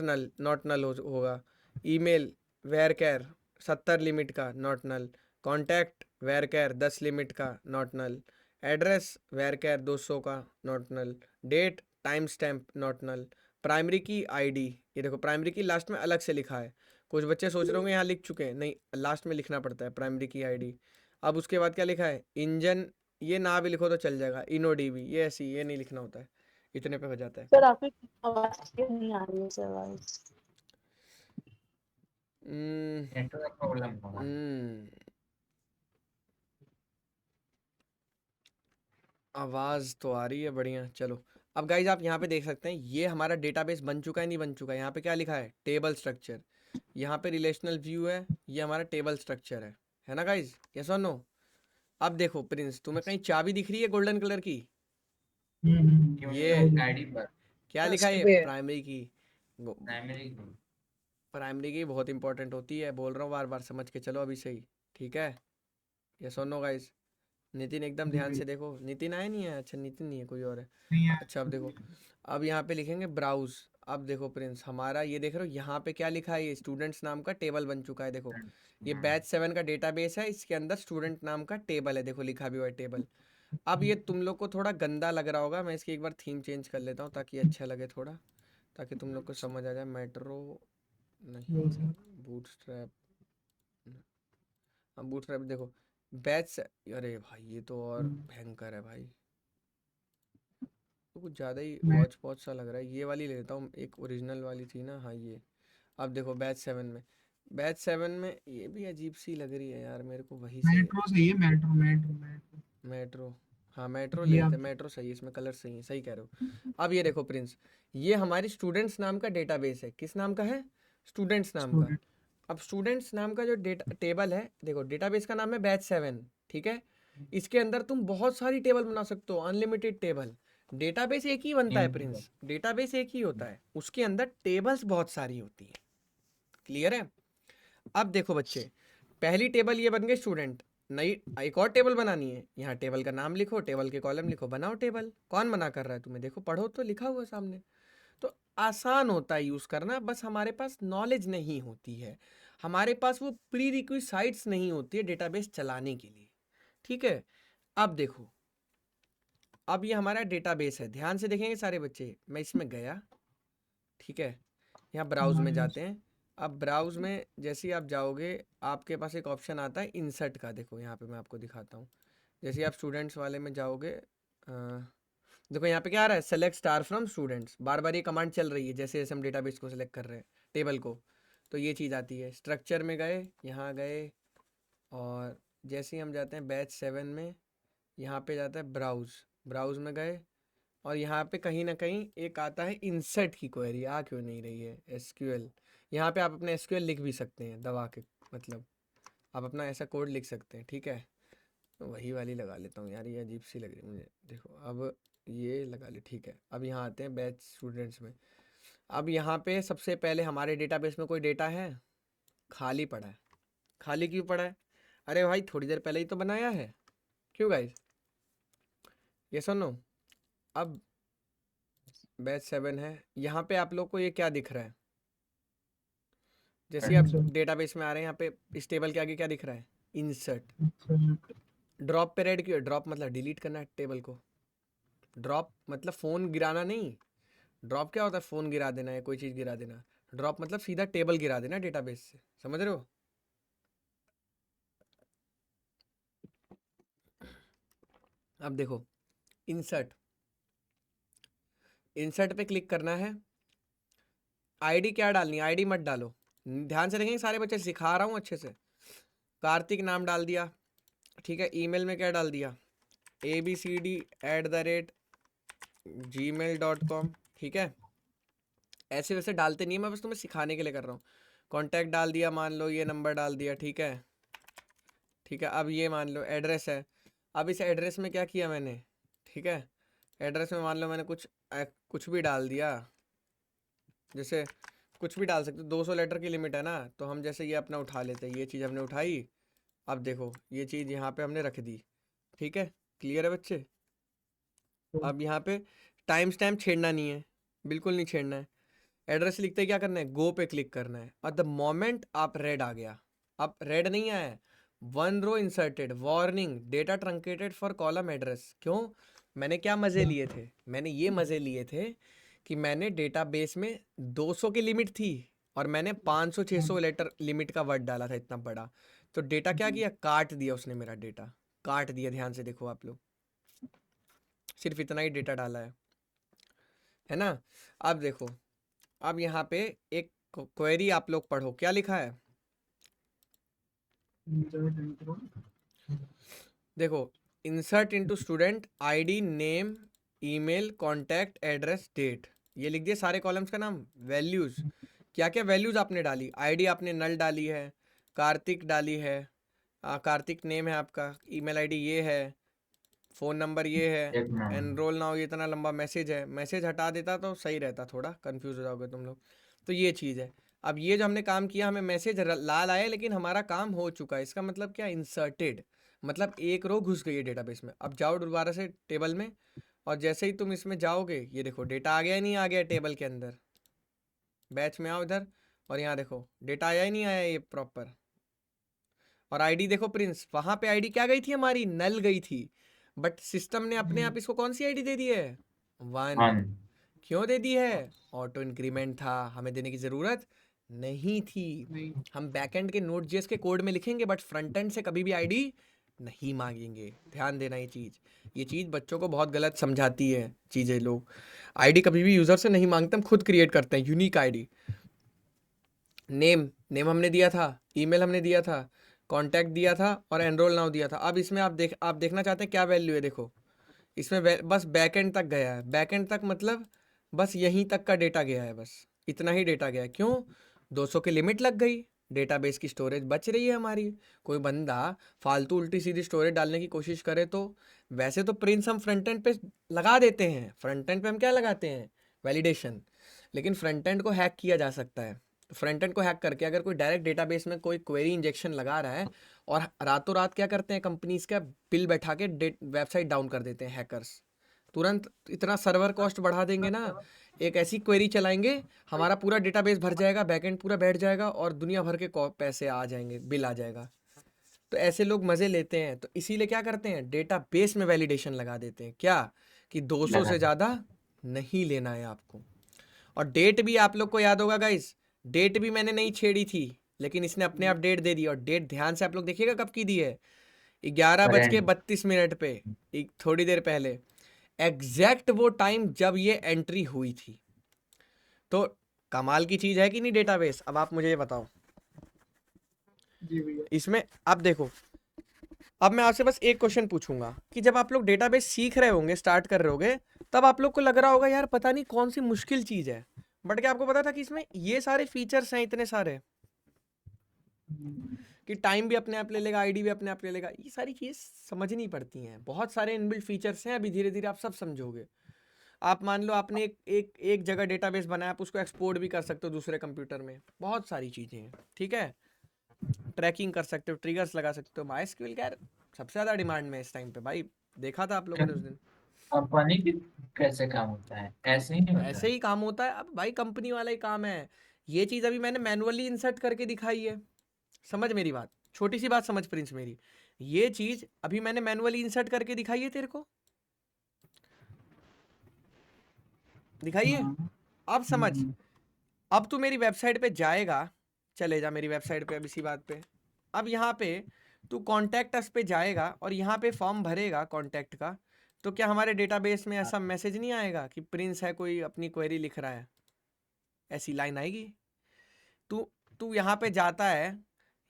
नल होगा। ईमेल वैर कैर 70 लिमिट का, not null. Contact varchar 10 limit का नॉट नल, एड्रेस वेरकैर 200 का not null, date time stamp not null, primary key ID, ये देखो प्राइमरी की लास्ट में अलग से लिखा है, कुछ बच्चे सोच रहे होंगे यहाँ लिख चुके हैं, नहीं लास्ट में लिखना पड़ता है प्राइमरी की आईडी। अब उसके बाद क्या लिखा है, इंजन, ये ना भी लिखो तो चल जाएगा, इनोडीबी, ये ऐसी ये नहीं लिखना होता है, इतने पे हो जाता है। सर आपकी आवाज क्यों नहीं आ रही है सर आवाज? नेटवर्क प्रॉब्लम होगा। आवाज़ तो आ रही है बढ़िया। चलो अब गाइज आप यहाँ पे देख सकते हैं ये हमारा डेटाबेस बन चुका है नहीं बन चुका है। यहाँ पे क्या लिखा है, टेबल स्ट्रक्चर, यहाँ पे रिलेशनल व्यू है, ये हमारा टेबल स्ट्रक्चर है ना गाइज, यस और नो। अब देखो प्रिंस, तुम्हें कहीं चाबी दिख रही है गोल्डन कलर की, ये आईडी पर क्या लिखा है, प्राइमरी की, प्राइमरी की बहुत इंपॉर्टेंट होती है, बोल रहा हूँ बार बार, समझ के चलो अभी सही, ठीक है, यस और नो गाइज। नितिन एकदम ध्यान से देखो, नितिन आया नहीं है, अच्छा नितिन नहीं है कोई और है, अच्छा अब देखो, अब यहाँ पे लिखेंगे ब्राउज। अब देखो प्रिंस हमारा ये देख रहे हो यहाँ पे क्या लिखा है, ये स्टूडेंट्स नाम का टेबल बन चुका है, देखो ये बैच 7 का डेटाबेस है, इसके अंदर स्टूडेंट नाम का टेबल है, देखो लिखा भी हुआ है टेबल। अब ये तुम लोग को थोड़ा गंदा लग रहा होगा, मैं इसकी एक बार थीम चेंज कर लेता हूँ ताकि अच्छा लगे थोड़ा, ताकि तुम लोग को समझ आ जाए। मेट्रो नहीं, बूटस्ट्रैप, हाँ बूटस्ट्रैप देखो बैच, अरे भाई ये तो और भयंकर है भाई, तो कुछ ज़्यादा ही वॉच पॉच सा लग रहा है, ये वाली ले लेता हूँ, एक ओरिजिनल वाली थी ना, हाँ ये। अब देखो बैच 7 में ये भी अजीब सी लग रही है यार मेरे को, वही सही मेट्रो सही है, मेट्रो मेट्रो मेट्रो, हाँ मेट्रो ले लेते हैं, मेट्रो सही है, इसमें कलर सही है, सही कह रहे हो। अब ये देखो प्रिंस, ये हमारी स्टूडेंट्स नाम का डेटाबेस है, किस नाम का है, स्टूडेंट्स नाम का। अब स्टूडेंट्स नाम का जो डेटा टेबल है, देखो डेटाबेस का नाम है बैच 7, ठीक है, इसके अंदर तुम बहुत सारी टेबल बना सकते हो, अनलिमिटेड टेबल। डेटाबेस एक ही बनता है प्रिंस, डेटाबेस एक ही होता है, उसके अंदर टेबल्स बहुत सारी होती है, क्लियर है। अब देखो बच्चे, पहली टेबल ये बन गई स्टूडेंट, नई एक और टेबल बनानी है, यहाँ टेबल का नाम लिखो, टेबल के कॉलम लिखो, बनाओ टेबल। कौन मना कर रहा है तुम्हें, देखो पढ़ो तो लिखा हुआ है सामने, तो आसान होता है यूज़ करना, बस हमारे पास नॉलेज नहीं होती है, हमारे पास वो प्री रिक्विसाइट्स नहीं होती है डेटाबेस चलाने के लिए, ठीक है। अब देखो, अब ये हमारा डेटाबेस है, ध्यान से देखेंगे सारे बच्चे, मैं इसमें गया, ठीक है, यहाँ ब्राउज में जाते हैं। अब ब्राउज में जैसे ही आप जाओगे, आपके पास एक ऑप्शन आता है इंसर्ट का, देखो यहाँ पे मैं आपको दिखाता हूँ, जैसे ही आप स्टूडेंट्स वाले में जाओगे, देखो यहाँ पे क्या आ रहा है, सेलेक्ट स्टार फ्रॉम स्टूडेंट्स, बार बार ये कमांड चल रही है जैसे जैसे हम डेटाबेस को सिलेक्ट कर रहे हैं, टेबल को, तो ये चीज़ आती है। स्ट्रक्चर में गए, यहाँ गए, और जैसे ही हम जाते हैं बैच 7 में, यहाँ पे जाता है ब्राउज, ब्राउज में गए, और यहाँ पे कहीं ना कहीं एक आता है इंसर्ट की क्वेरी, आ क्यों नहीं रही है, एसक्यूएल, यहाँ पे आप अपने एसक्यूएल लिख भी सकते हैं दबा के, मतलब आप अपना ऐसा कोड लिख सकते हैं, ठीक है। तो वही वाली लगा लेता हूँ यार, ये अजीब सी लग रही है मुझे, देखो अब ये लगा ले, ठीक है। अब यहाँ आते हैं बैच स्टूडेंट्स में, अब यहाँ पे सबसे पहले हमारे डेटाबेस में कोई डेटा है, खाली पड़ा है, खाली क्यों पड़ा है, अरे भाई थोड़ी देर पहले ही तो बनाया है, क्यों गाइस, ये सुनो। अब बैच 7 है, यहाँ पे आप लोग को ये क्या दिख रहा है, जैसे आप डेटाबेस में आ रहे हैं, यहाँ पे इस टेबल के आगे क्या दिख रहा है, इंसर्ट। ड्रॉप पे रेड क्यों, ड्रॉप मतलब डिलीट करना है टेबल को, ड्रॉप मतलब फ़ोन गिराना नहीं, ड्रॉप क्या होता है, फ़ोन गिरा देना है, कोई चीज़ गिरा देना, ड्रॉप मतलब सीधा टेबल गिरा देना डेटाबेस से, समझ रहे हो। अब देखो इंसर्ट, इंसर्ट पे क्लिक करना है, आईडी क्या डालनी है, आईडी मत डालो, ध्यान से देखेंगे सारे बच्चे, सिखा रहा हूँ अच्छे से। कार्तिक नाम डाल दिया, ठीक है, ईमेल में क्या डाल दिया, abcd@gmail.com, ठीक है। ऐसे वैसे डालते नहीं है, मैं बस तुम्हें सिखाने के लिए कर रहा हूँ। कॉन्टैक्ट डाल दिया, मान लो ये नंबर डाल दिया, ठीक है, ठीक है। अब ये मान लो एड्रेस है, अब इस एड्रेस में क्या किया मैंने, ठीक है, एड्रेस में मान लो मैंने कुछ भी डाल दिया, जैसे कुछ भी डाल सकते, 200 लेटर की लिमिट है ना, तो हम जैसे ये अपना उठा लेते हैं, ये चीज़ हमने उठाई, अब देखो ये चीज़ यहाँ पे हमने रख दी, ठीक है, क्लियर है बच्चे। अब यहाँ पे टाइम स्टैम्प छेड़ना नहीं है, बिल्कुल नहीं छेड़ना है, एड्रेस लिखते ही क्या करना है, गो पे क्लिक करना है, और द मोमेंट आप रेड आ गया, अब रेड नहीं आया है, one row inserted, warning data truncated for column address. क्यों? मैंने क्या मजे लिए थे? मैंने ये मजे लिए थे कि मैंने डेटाबेस में 200 की लिमिट थी और मैंने 500-600 लेटर लिमिट का वर्ड डाला था इतना बड़ा। तो डेटा क्या किया? काट दिया उसने, मेरा डेटा काट दिया। ध्यान से देखो आप लोग, सिर्फ इतना ही डेटा डाला है ना। अब देखो, अब यहाँ पे एक क्वेरी आप लोग पढ़ो, क्या लिखा है देखो। Insert into student ID, name, email, contact, address, date, ये लिख दिए सारे कॉलम्स का नाम। वैल्यूज, क्या क्या वैल्यूज आपने डाली? आईडी आपने नल डाली है, कार्तिक डाली है, कार्तिक नेम है आपका, ईमेल आईडी ये है, फ़ोन नंबर ये है, एनरोल नाउ, ये इतना लंबा मैसेज है। मैसेज हटा देता तो सही रहता, थोड़ा कंफ्यूज हो जाओगे तुम लोग। तो ये चीज़ है। अब ये जो हमने काम किया, हमें मैसेज लाल आया लेकिन हमारा काम हो चुका है। इसका मतलब क्या? इंसर्टेड, मतलब एक रो घुस गई है डेटाबेस में। अब जाओ दोबारा से टेबल में, और जैसे ही तुम इसमें जाओगे, ये देखो डेटा आ गया ही नहीं आ गया टेबल के अंदर। बैच में आओ इधर, और यहाँ देखो डेटा आया ही नहीं आया ये प्रॉपर। और आईडी देखो प्रिंस, वहाँ पे आईडी क्या गई थी हमारी? नल गई थी। बट सिस्टम ने अपने आप इसको कौन सी आईडी दे दी है? 1। क्यों दे दी है? ऑटो इंक्रीमेंट था, हमें देने की जरूरत नहीं थी। हम बैकएंड के नोड.जेएस के कोड में लिखेंगे, बट फ्रंट एंड से कभी भी आईडी नहीं मांगेंगे। ध्यान देना ये चीज़ बच्चों को बहुत गलत समझाती है चीज़ें। लोग आईडी कभी भी यूज़र से नहीं मांगते, हम खुद क्रिएट करते हैं यूनिक आईडी। नेम हमने दिया था, ईमेल हमने दिया था, कॉन्टैक्ट दिया था, और एनरोल नाउ दिया था। अब इसमें आप देखना चाहते हैं क्या वैल्यू है? देखो इसमें बस बैकएंड तक गया है। बैकएंड तक मतलब बस यहीं तक का डेटा गया है, बस इतना ही डेटा गया है। क्यों? 200 की लिमिट लग गई, डेटाबेस की स्टोरेज बच रही है हमारी। कोई बंदा फालतू उल्टी सीधी स्टोरेज डालने की कोशिश करे तो, वैसे तो प्रिंस हम फ्रंट एंड पे लगा देते हैं। फ्रंट एंड पे हम क्या लगाते हैं? वैलिडेशन। लेकिन फ्रंट एंड को हैक किया जा सकता है। फ्रंट एंड को हैक करके अगर कोई डायरेक्ट डेटाबेस में कोई क्वेरी इंजेक्शन लगा रहा है, और रातों रात क्या करते हैं कंपनीज का बिल बैठा के वेबसाइट डाउन कर देते हैं हैकर्स। तुरंत इतना सर्वर कॉस्ट बढ़ा देंगे ना, एक ऐसी क्वेरी चलाएंगे, हमारा पूरा डेटाबेस भर जाएगा, बैकएंड पूरा बैठ जाएगा, और दुनिया भर के पैसे आ जाएंगे, बिल आ जाएगा। तो ऐसे लोग मज़े लेते हैं, तो इसीलिए क्या करते हैं? डेटाबेस में वैलिडेशन लगा देते हैं, क्या कि 200 से ज़्यादा नहीं लेना है आपको। और डेट भी आप लोग को याद होगा गाइस, डेट भी मैंने नहीं छेड़ी थी, लेकिन इसने अपने आप डेट दे दी। और डेट ध्यान से आप लोग देखिएगा कब की दी है, 11:32 पे, एक थोड़ी देर पहले, एग्जैक्ट वो टाइम जब ये एंट्री हुई थी। तो कमाल की चीज है कि नहीं डेटाबेस? अब आप मुझे ये बताओ, जी भैया। इसमें अब देखो, अब मैं आपसे बस एक क्वेश्चन पूछूंगा कि जब आप लोग डेटाबेस सीख रहे होंगे, स्टार्ट कर रहे होंगे, तब आप लोग को लग रहा होगा यार पता नहीं कौन सी मुश्किल चीज है। बट क्या आपको पता था कि इसमें ये सारे फीचर्स हैं, इतने सारे, कि टाइम भी अपने आप ले लेगा, आईडी भी अपने आप ले लेगा? ये सारी चीज़ समझनी पड़ती हैं। बहुत सारे इनबिल्ट फीचर्स हैं, अभी धीरे धीरे आप सब समझोगे। आप मान लो आपने एक जगह डेटाबेस बनाया, आप उसको एक्सपोर्ट भी कर सकते हो दूसरे कंप्यूटर में। बहुत सारी चीज़ें हैं, ठीक है। ट्रैकिंग कर सकते हो, ट्रिगर्स लगा सकते हो। माइस्क्यूएल क्या सबसे ज़्यादा डिमांड में इस टाइम पे भाई, देखा था आप लोगों ने उस दिन। कंपनी की कैसे काम होता है? ऐसे ही नहीं होता ऐसे है। ही काम होता है। अब भाई कंपनी वाला ही काम है। ये चीज़ अभी मैंने मैनुअली इंसर्ट करके दिखाई है। समझ मेरी बात, छोटी सी बात समझ प्रिंस मेरी। ये चीज अभी मैंने मैनुअली इंसर्ट करके दिखाई है तेरे को, दिखाइए। अब समझ, अब तू मेरी वेबसाइट पे जाएगा, चले जा मेरी वेबसाइट पे अब इसी बात पे। अब यहाँ पे तू कॉन्टैक्ट अस पे जाएगा और यहाँ पे फॉर्म भरेगा कॉन्टैक्ट का, तो क्या हमारे डेटाबेस में ऐसा मैसेज नहीं आएगा कि प्रिंस है कोई अपनी क्वेरी लिख रहा है? ऐसी लाइन आएगी। तू तू यहाँ पे जाता है,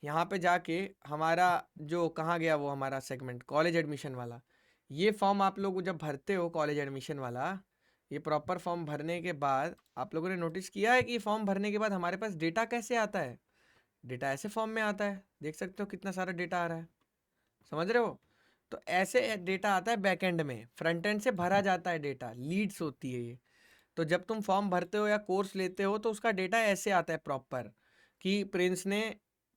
यहाँ पे जाके हमारा जो कहाँ गया वो हमारा सेगमेंट, कॉलेज एडमिशन वाला। ये फॉर्म आप लोग जब भरते हो कॉलेज एडमिशन वाला, ये प्रॉपर फॉर्म भरने के बाद आप लोगों ने नोटिस किया है कि फॉर्म भरने के बाद हमारे पास डेटा कैसे आता है? डेटा ऐसे फॉर्म में आता है, देख सकते हो कितना सारा डेटा आ रहा है, समझ रहे हो? तो ऐसे डेटा आता है बैकएंड में, फ्रंट एंड से भरा जाता है डेटा, लीड्स होती है ये। तो जब तुम फॉर्म भरते हो या कोर्स लेते हो तो उसका डेटा ऐसे आता है प्रॉपर, कि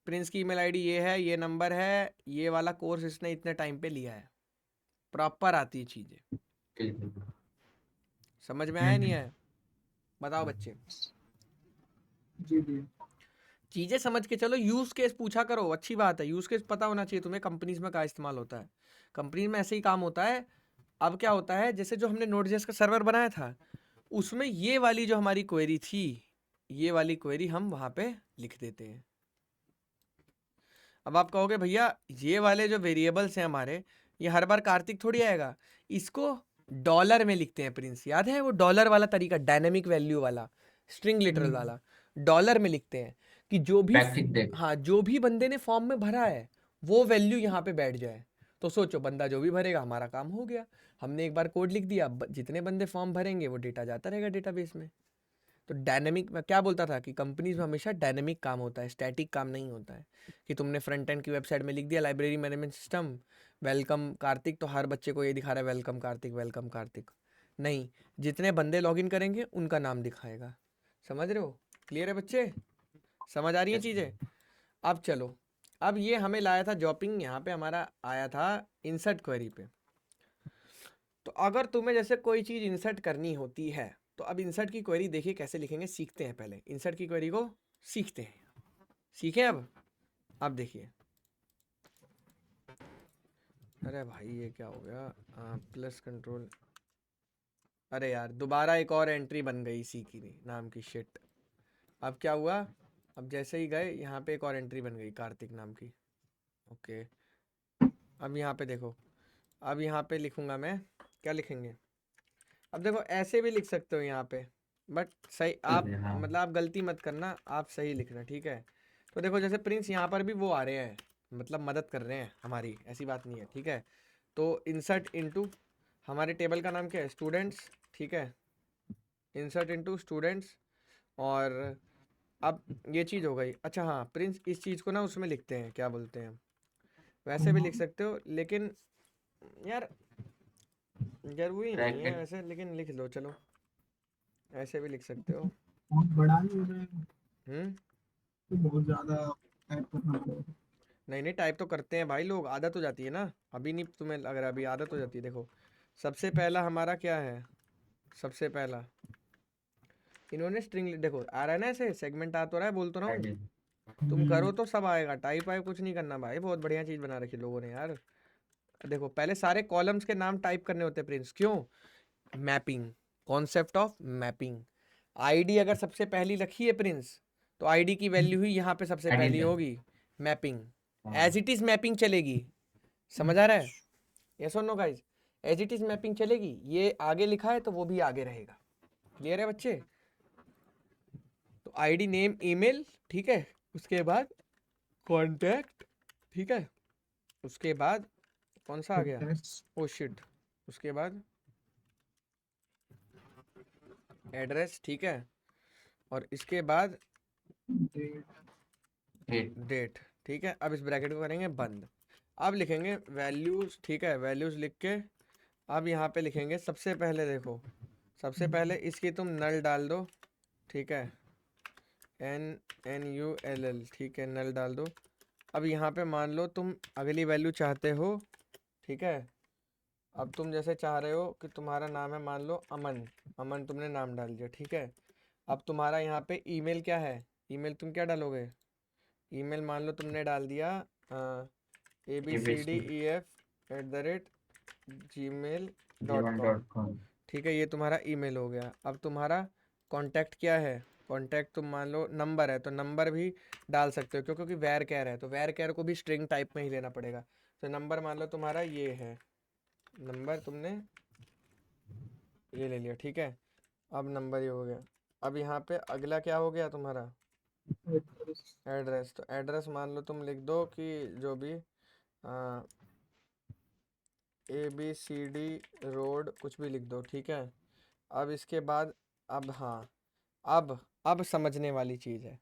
प्रिंस की ईमेल आईडी ये है, ये नंबर है, ये वाला कोर्स इसने इतने टाइम पे लिया है। प्रॉपर आती है चीज़ें। समझ में आया नहीं है? बताओ बच्चे। जी जी। चीजें समझ के चलो, यूज केस पूछा करो, अच्छी बात है, यूज केस पता होना चाहिए तुम्हें, कंपनीज में क्या इस्तेमाल होता है, कंपनी में ऐसे ही काम होता है। अब क्या होता है, जैसे जो हमने नोड.जेएस का सर्वर बनाया था, उसमें ये वाली जो हमारी क्वेरी थी, ये वाली क्वेरी हम वहां पे लिख देते हैं। अब आप कहोगे भैया ये वाले जो वेरिएबल्स हैं हमारे, ये हर बार कार्तिक थोड़ी आएगा, इसको डॉलर में लिखते हैं प्रिंस, याद है वो डॉलर वाला तरीका, डायनेमिक वैल्यू वाला, स्ट्रिंग लिटरल वाला, डॉलर में लिखते हैं कि जो भी बैकटिक देख हाँ जो भी बंदे ने फॉर्म में भरा है वो वैल्यू यहाँ पे बैठ जाए। तो सोचो बंदा जो भी भरेगा हमारा काम हो गया, हमने एक बार कोड लिख दिया, जितने बंदे फॉर्म भरेंगे वो डेटा जाता रहेगा डेटाबेस में। तो डायनेमिक, मैं क्या बोलता था कि कंपनीज में हमेशा डायनेमिक काम होता है, स्टैटिक काम नहीं होता है कि तुमने फ्रंट एंड की वेबसाइट में लिख दिया library management system welcome Kartik, तो हर बच्चे को ये दिखा रहा है वेलकम कार्तिक वेलकम कार्तिक, नहीं, जितने बंदे लॉगिन करेंगे उनका नाम दिखाएगा। समझ रहे हो? क्लियर है बच्चे? समझ आ रही है चीज़ें? अब चलो, अब ये हमें लाया था जॉपिंग, यहाँ पे हमारा आया था इंसर्ट क्वेरी पे। तो अगर तुम्हें जैसे कोई चीज़ इंसर्ट करनी होती है, तो अब इंसर्ट की क्वेरी देखिए कैसे लिखेंगे, सीखते हैं, पहले इंसर्ट की क्वेरी को सीखते हैं, सीखें अब देखिए। अरे भाई ये क्या हो गया, प्लस कंट्रोल, अरे यार दोबारा एक और एंट्री बन गई इसी की नाम की, शिट। अब क्या हुआ, अब जैसे ही गए यहाँ पे एक और एंट्री बन गई कार्तिक नाम की, ओके। अब यहाँ पे देखो, अब यहाँ पे लिखूंगा मैं, क्या लिखेंगे, अब देखो ऐसे भी लिख सकते हो यहाँ पे, बट सही आप हाँ। मतलब आप गलती मत करना, आप सही लिखना, ठीक है। तो देखो जैसे प्रिंस यहाँ पर भी वो आ रहे हैं, मतलब मदद कर रहे हैं हमारी, ऐसी बात नहीं है, ठीक है। तो इंसर्ट इनटू, हमारे टेबल का नाम क्या है, स्टूडेंट्स, ठीक है, इंसर्ट इनटू स्टूडेंट्स। और अब ये चीज़ हो गई। अच्छा हाँ प्रिंस, इस चीज़ को ना उसमें लिखते हैं, क्या बोलते हैं, वैसे भी लिख सकते हो, लेकिन यार जरूरी नहीं है ब्रैकेट वैसे, लेकिन लिख लो चलो, ऐसे भी लिख सकते हो। बहुत बड़ा नहीं हो जाएगा, तो बहुत ज्यादा टाइप करना पड़ेगा। नहीं टाइप तो करते हैं भाई लोग, आदत हो जाती है ना, अभी नहीं तुम्हें लग रहा, अभी आदत हो जाती है। देखो सबसे पहला हमारा क्या है, सबसे पहला इन्होंने स्ट्रिंग, देखो आ रहा है ना ऐसे सेगमेंट आ तो रहा है, बोल तो रहा हूँ, तुम करो तो सब आएगा, टाइप वाइप कुछ नहीं करना भाई, बहुत बढ़िया चीज़ बना रखी लोगों ने यार। देखो पहले सारे कॉलम्स के नाम टाइप करने होते हैं प्रिंस, क्यों, mapping, concept of mapping. ID अगर सबसे पहली रखी है प्रिंस, तो आईडी की वैल्यू ही यहाँ पे सबसे पहली होगी, mapping, as it is mapping चलेगी। समझ आ रहा है? यस और no guys, as it is mapping चलेगी, ये आगे लिखा है तो वो भी आगे रहेगा। क्लियर है बच्चे? तो आईडी नेम ईमेल, ठीक है, उसके बाद कॉन्टैक्ट, ठीक है, उसके बाद कौन सा आ गया, ओ शिट, उसके बाद एड्रेस, ठीक है, और इसके बाद डेट, ठीक है। अब इस ब्रैकेट को करेंगे बंद, अब लिखेंगे वैल्यूज, ठीक है, वैल्यूज लिख के अब यहाँ पे लिखेंगे सबसे पहले, देखो सबसे पहले इसकी तुम नल डाल दो, ठीक है, NNULL, ठीक है, नल डाल दो। अब यहाँ पे मान लो तुम अगली वैल्यू चाहते हो, ठीक है, अब तुम जैसे चाह रहे हो कि तुम्हारा नाम है मान लो अमन, अमन तुमने नाम डाल दिया, ठीक है। अब तुम्हारा यहाँ पे ईमेल क्या है, ईमेल तुम क्या डालोगे, ईमेल मान लो तुमने डाल दिया abcdef@gmail.com, ठीक है, ये तुम्हारा ईमेल हो गया। अब तुम्हारा कांटेक्ट क्या है, कांटेक्ट तुम मान लो नंबर है, तो नंबर भी डाल सकते हो, क्योंकि वैर कैर है, तो वैर कैर को भी स्ट्रिंग टाइप में ही लेना पड़ेगा। तो नंबर मान लो तुम्हारा ये है, नंबर तुमने ये ले लिया, ठीक है, अब नंबर ये हो गया। अब यहाँ पे अगला क्या हो गया तुम्हारा, एड्रेस, तो एड्रेस मान लो तुम लिख दो कि जो भी ABCD रोड कुछ भी लिख दो, ठीक है। अब इसके बाद, अब हाँ, अब समझने वाली चीज़ है।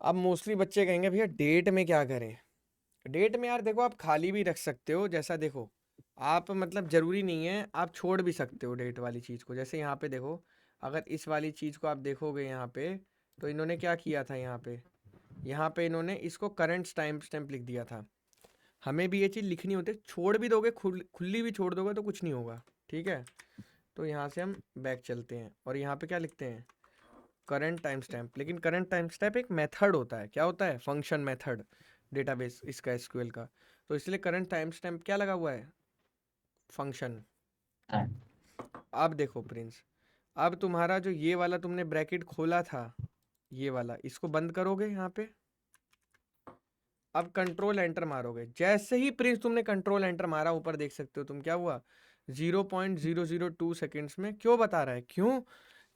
अब मोस्टली बच्चे कहेंगे भैया डेट में क्या करें, डेट में यार देखो आप खाली भी रख सकते हो, जैसा देखो आप, मतलब ज़रूरी नहीं है, आप छोड़ भी सकते हो डेट वाली चीज़ को। जैसे यहाँ पे देखो, अगर इस वाली चीज़ को आप देखोगे यहाँ पे, तो इन्होंने क्या किया था, यहाँ पे इन्होंने इसको करंट टाइम स्टैम्प लिख दिया था। हमें भी ये चीज़ लिखनी होती है, छोड़ भी दोगे, खुली भी छोड़ दोगे तो कुछ नहीं होगा, ठीक है। तो यहाँ से हम बैक चलते हैं और यहाँ पे क्या लिखते हैं, करंट टाइम स्टैम्प, लेकिन करंट टाइम स्टैम्प एक मेथड होता है। क्या होता है? फंक्शन मेथड डेटाबेस इसका एसक्यूएल का। तो इसलिए करंट टाइम स्टैम्प क्या लगा हुआ है? फंक्शन। हाँ, अब देखो प्रिंस, अब तुम्हारा जो ये वाला तुमने ब्रैकेट खोला था, ये वाला, इसको बंद करोगे यहाँ पे। अब कंट्रोल एंटर मारोगे। जैसे ही प्रिंस तुमने कंट्रोल एंटर मारा, ऊपर देख सकते हो तुम, क्या हुआ? 0.002 सेकेंड्स में। क्यों बता रहा है? क्यों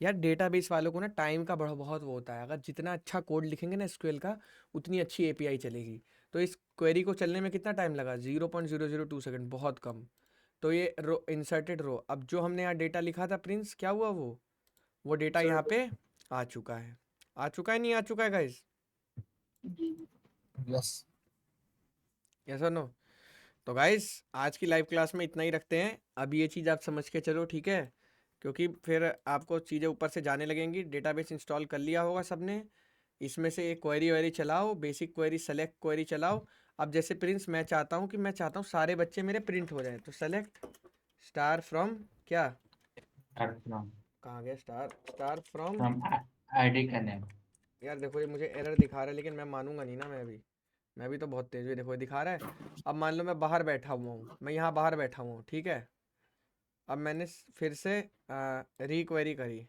यार? डेटाबेस वालों को ना टाइम का बड़ा बहुत वो होता है। अगर जितना अच्छा कोड लिखेंगे ना एसक्यूएल का, उतनी अच्छी एपीआई चलेगी। तो इस क्वेरी को चलने में कितना टाइम लगा? 0.002 सेकेंड, बहुत कम। तो ये रो इंसर्टेड रो। अब जो हमने यहाँ डेटा लिखा था प्रिंस, क्या हुआ? वो डेटा यहाँ पे आ चुका है। आ चुका है, नहीं आ चुका है गाइस? यस। यस और नो? तो गाइस आज की लाइव क्लास में इतना ही रखते हैं। अब ये चीज़ आप समझ के चलो, ठीक है? क्योंकि फिर आपको चीज़ें ऊपर से जाने लगेंगी। डेटाबेस इंस्टॉल कर लिया होगा सबने। इसमें से एक क्वेरी वेरी चलाओ, बेसिक क्वेरी, सेलेक्ट क्वेरी चलाओ। अब जैसे प्रिंस मैं चाहता हूँ सारे बच्चे मेरे प्रिंट हो जाए, तो सेलेक्ट स्टार फ्रॉम क्या? कहाँ गया स्टार फ्रॉम? फ्रॉम आईडी का नेम। यार देखो ये मुझे एरर दिखा रहा है, लेकिन मैं मानूंगा नहीं ना। मैं भी तो बहुत तेज हुई। देखो ये दिखा रहा है। अब मान लो मैं बाहर बैठा हुआ हूँ, मैं यहाँ बाहर बैठा हुआ हूँ, ठीक है? अब मैंने फिर से रिक्वेरी करी।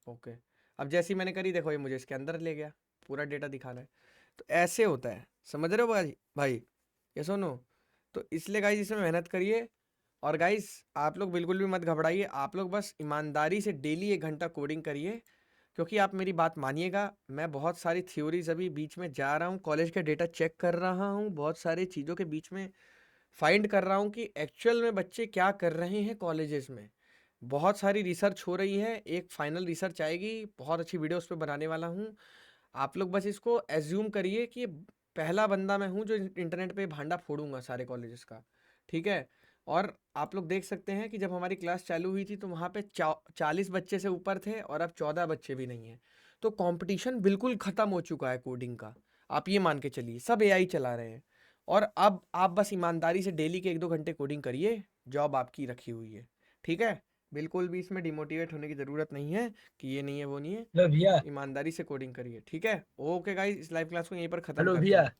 ओके, अब जैसी मैंने करी, देखो ये मुझे इसके अंदर ले गया, पूरा डेटा दिखा रहा है। तो ऐसे होता है, समझ रहे हो भाई? ये सुनो। तो इसलिए गाइज इसमें मेहनत करिए। और गाइज आप लोग बिल्कुल भी मत घबराइए। आप लोग बस ईमानदारी से डेली 1 घंटा कोडिंग करिए। क्योंकि आप मेरी बात मानिएगा, मैं बहुत सारी थ्योरीज अभी बीच में जा रहा हूँ, कॉलेज का डेटा चेक कर रहा हूँ, बहुत सारी चीज़ों के बीच में फाइंड कर रहा हूँ कि एक्चुअल में बच्चे क्या कर रहे हैं कॉलेजेस में। बहुत सारी रिसर्च हो रही है, एक फाइनल रिसर्च आएगी, बहुत अच्छी वीडियो उस पर बनाने वाला हूँ। आप लोग बस इसको एज्यूम करिए कि पहला बंदा मैं हूँ जो इंटरनेट पे भांडा फोड़ूंगा सारे कॉलेजेस का, ठीक है? और आप लोग देख सकते हैं कि जब हमारी क्लास चालू हुई थी तो वहाँ पे 40 बच्चे से ऊपर थे, और अब 14 बच्चे भी नहीं हैं। तो कंपटीशन बिल्कुल ख़त्म हो चुका है कोडिंग का। आप ये मान के चलिए, सब एआई चला रहे हैं। और अब आप बस ईमानदारी से डेली के 1-2 घंटे कोडिंग करिए, जॉब आपकी रखी हुई है, ठीक है? बिल्कुल भी इसमें डिमोटिवेट होने की ज़रूरत नहीं है कि ये नहीं है वो नहीं है। हेलो भैया। ईमानदारी से कोडिंग करिए, ठीक है? ओके गाइस, इस लाइव क्लास को यहीं पर ख़त्म हेलो करते भैया। हैं।